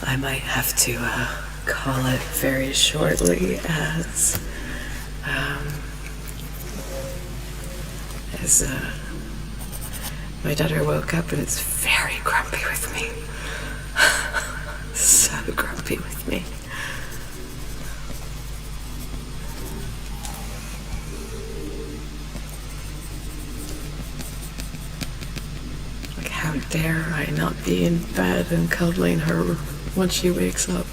I might have to call it very shortly as my daughter woke up and is very grumpy with me. So grumpy with me. Like, how dare I not be in bed and cuddling her when she wakes up.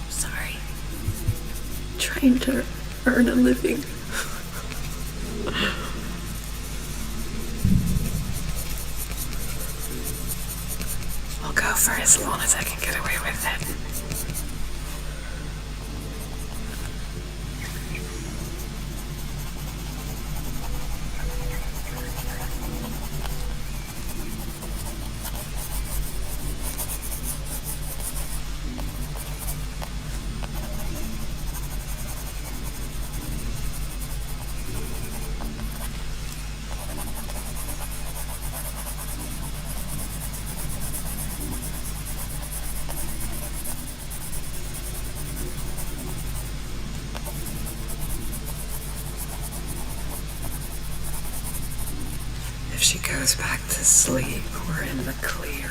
Sorry. Trying to earn a living. I'll go for as long as I can get away with it. she goes back to sleep, we're in the clear.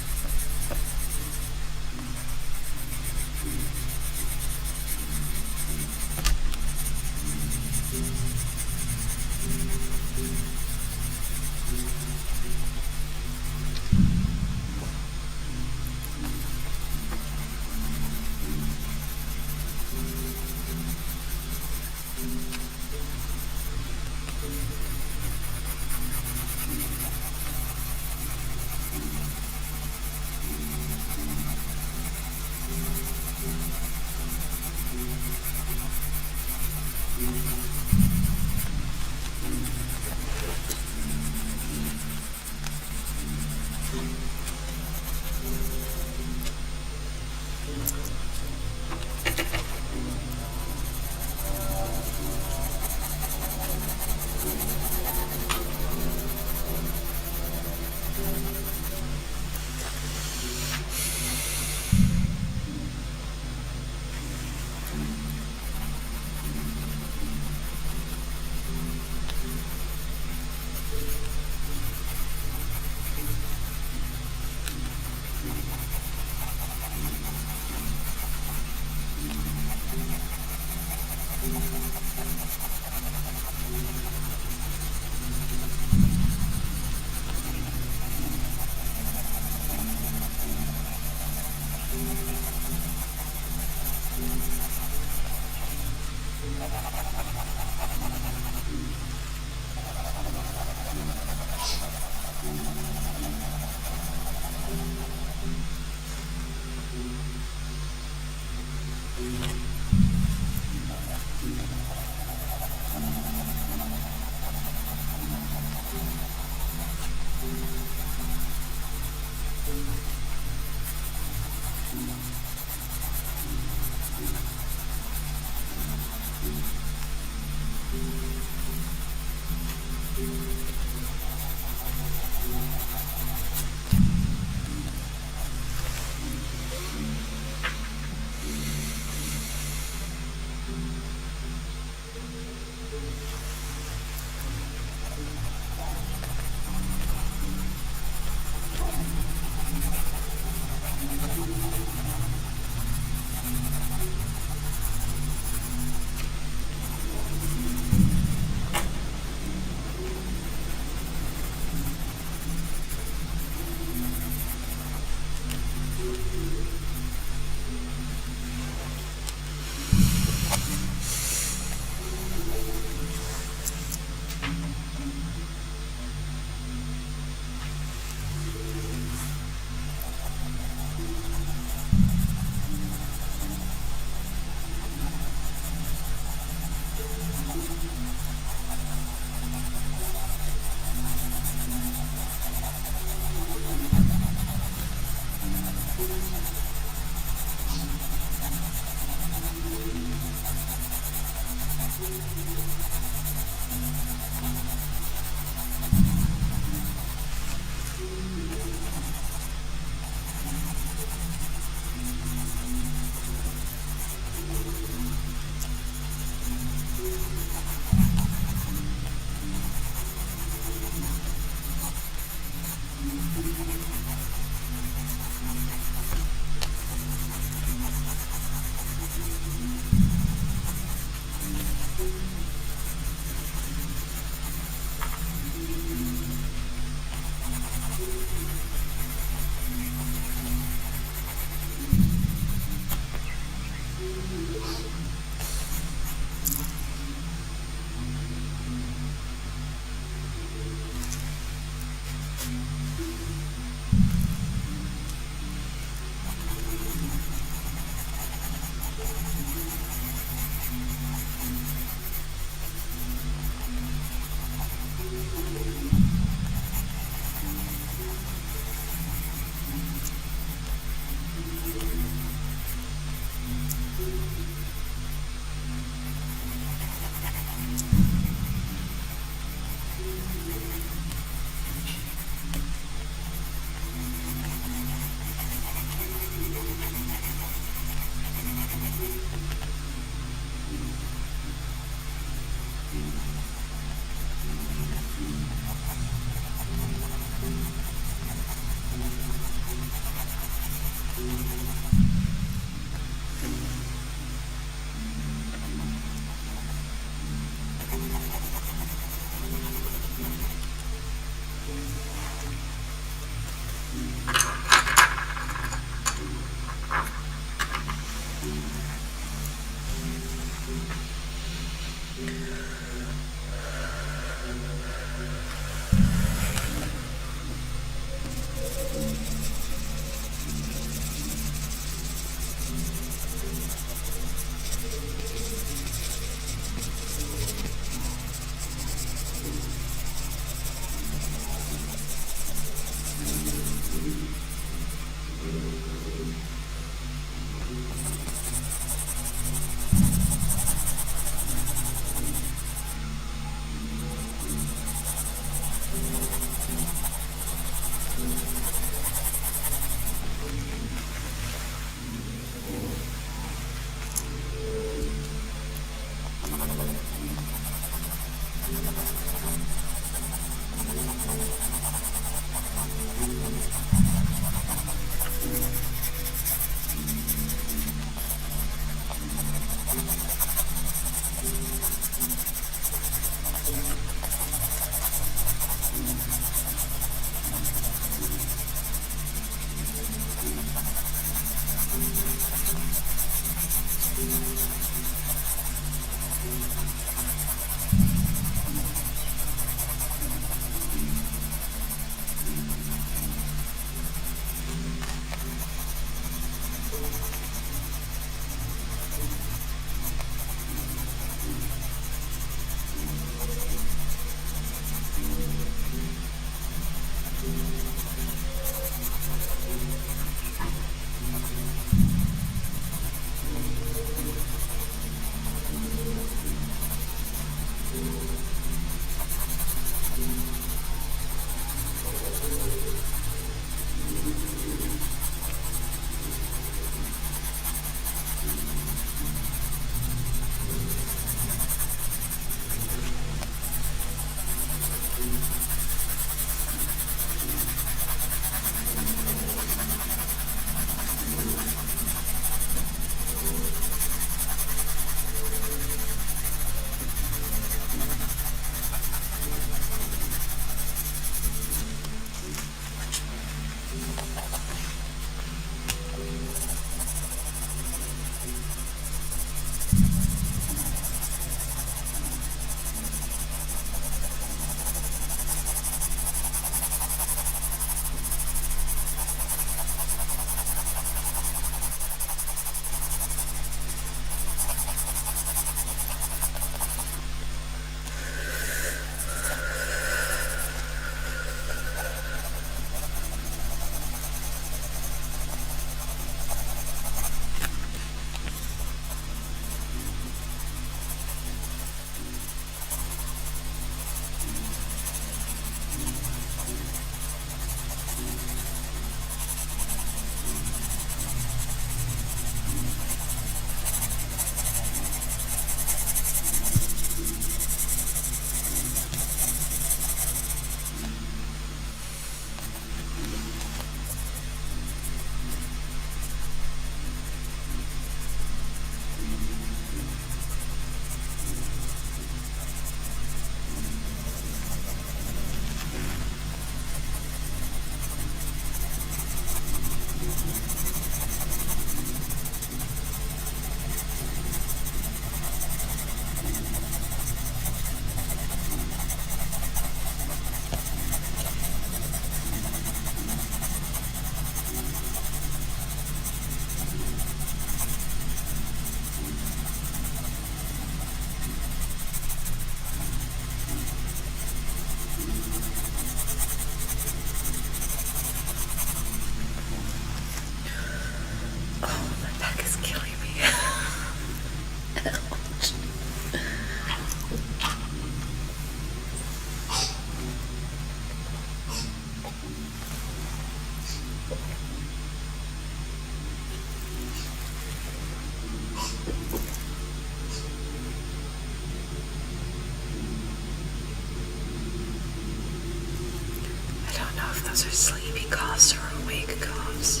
Those are sleepy coughs or awake coughs.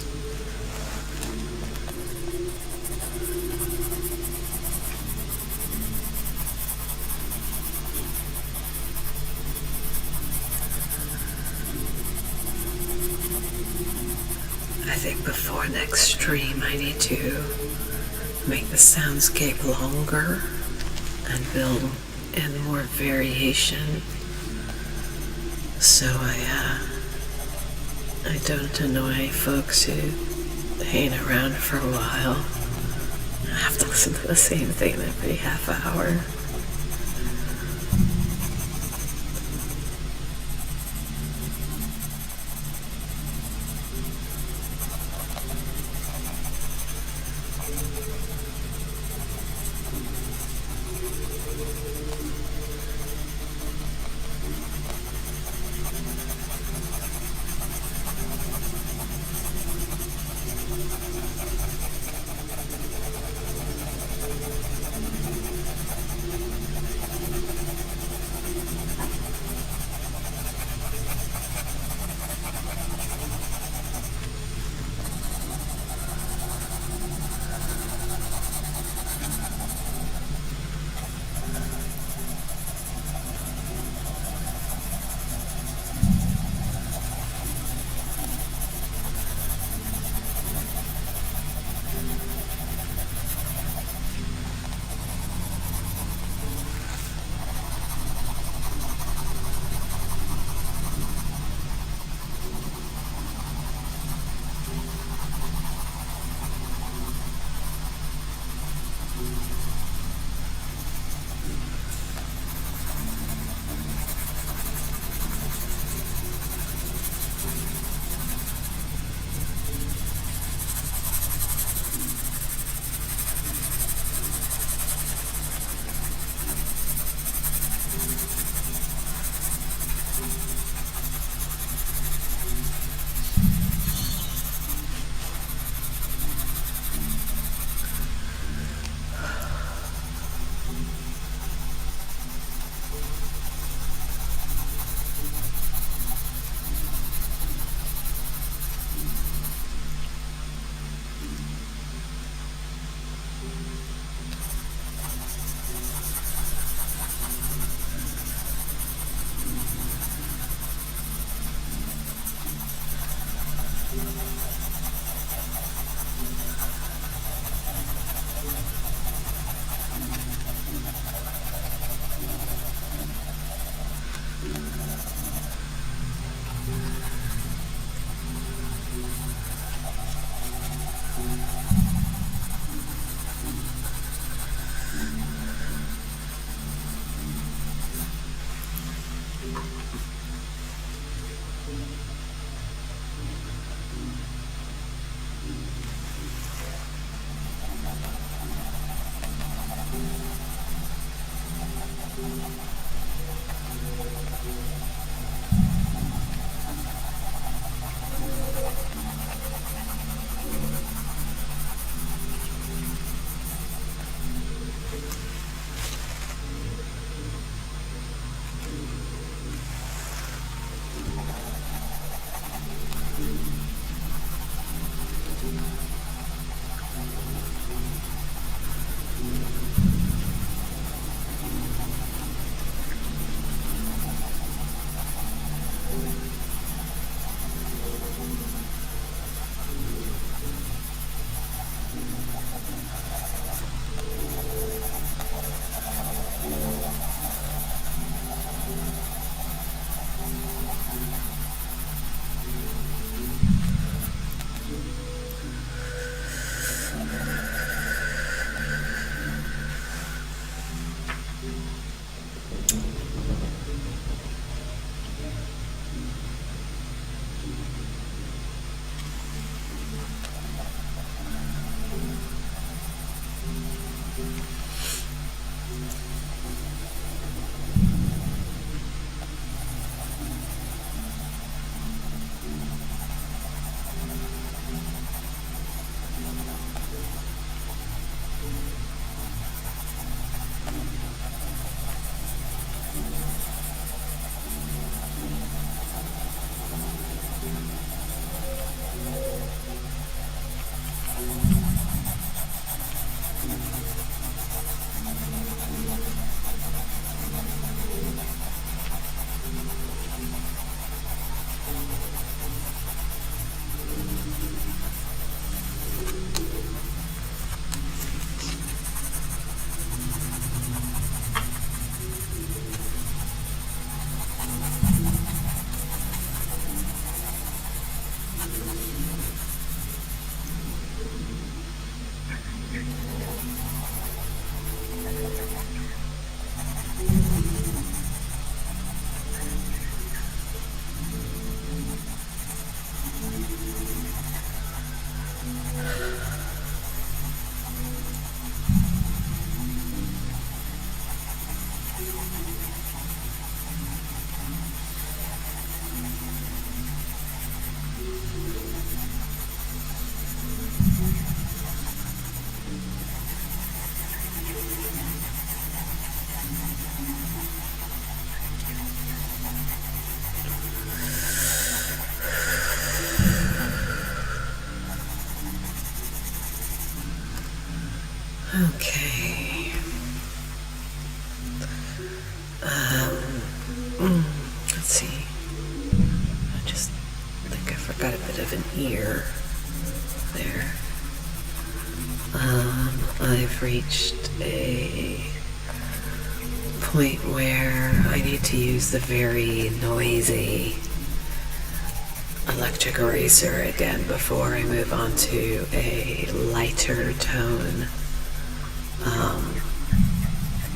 I think before next stream I need to make the soundscape longer and build in more variation. So I don't annoy folks who hang around for a while. I have to listen to the same thing every half hour. Okay. Let's see. I just think I forgot a bit of an ear there. I've reached a point where I need to use the very noisy electric eraser again before I move on to a lighter tone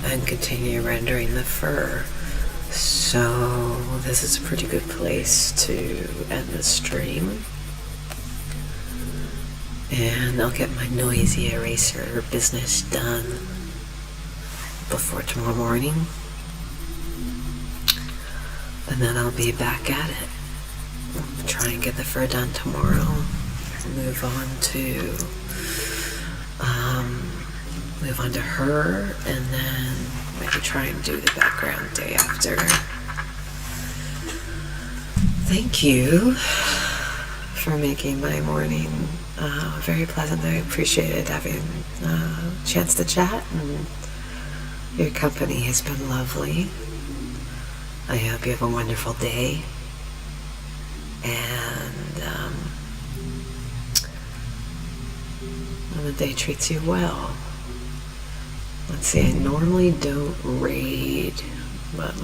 and continue rendering the fur. So this is a pretty good place to end the stream. And I'll get my noisy eraser business done before tomorrow morning. And then I'll be back at it. Try and get the fur done tomorrow. Move on to her, and then maybe try and do the background day after. Thank you for making my morning very pleasant. I appreciated having a chance to chat, and your company has been lovely. I hope you have a wonderful day, and the day treats you well. Let's see, I normally don't raid, but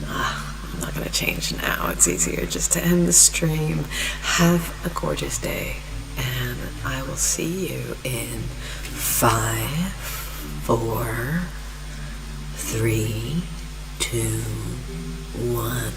I'm not going to change now. It's easier just to end the stream. Have a gorgeous day, and I will see you in 5, 4, 3, 2, 1.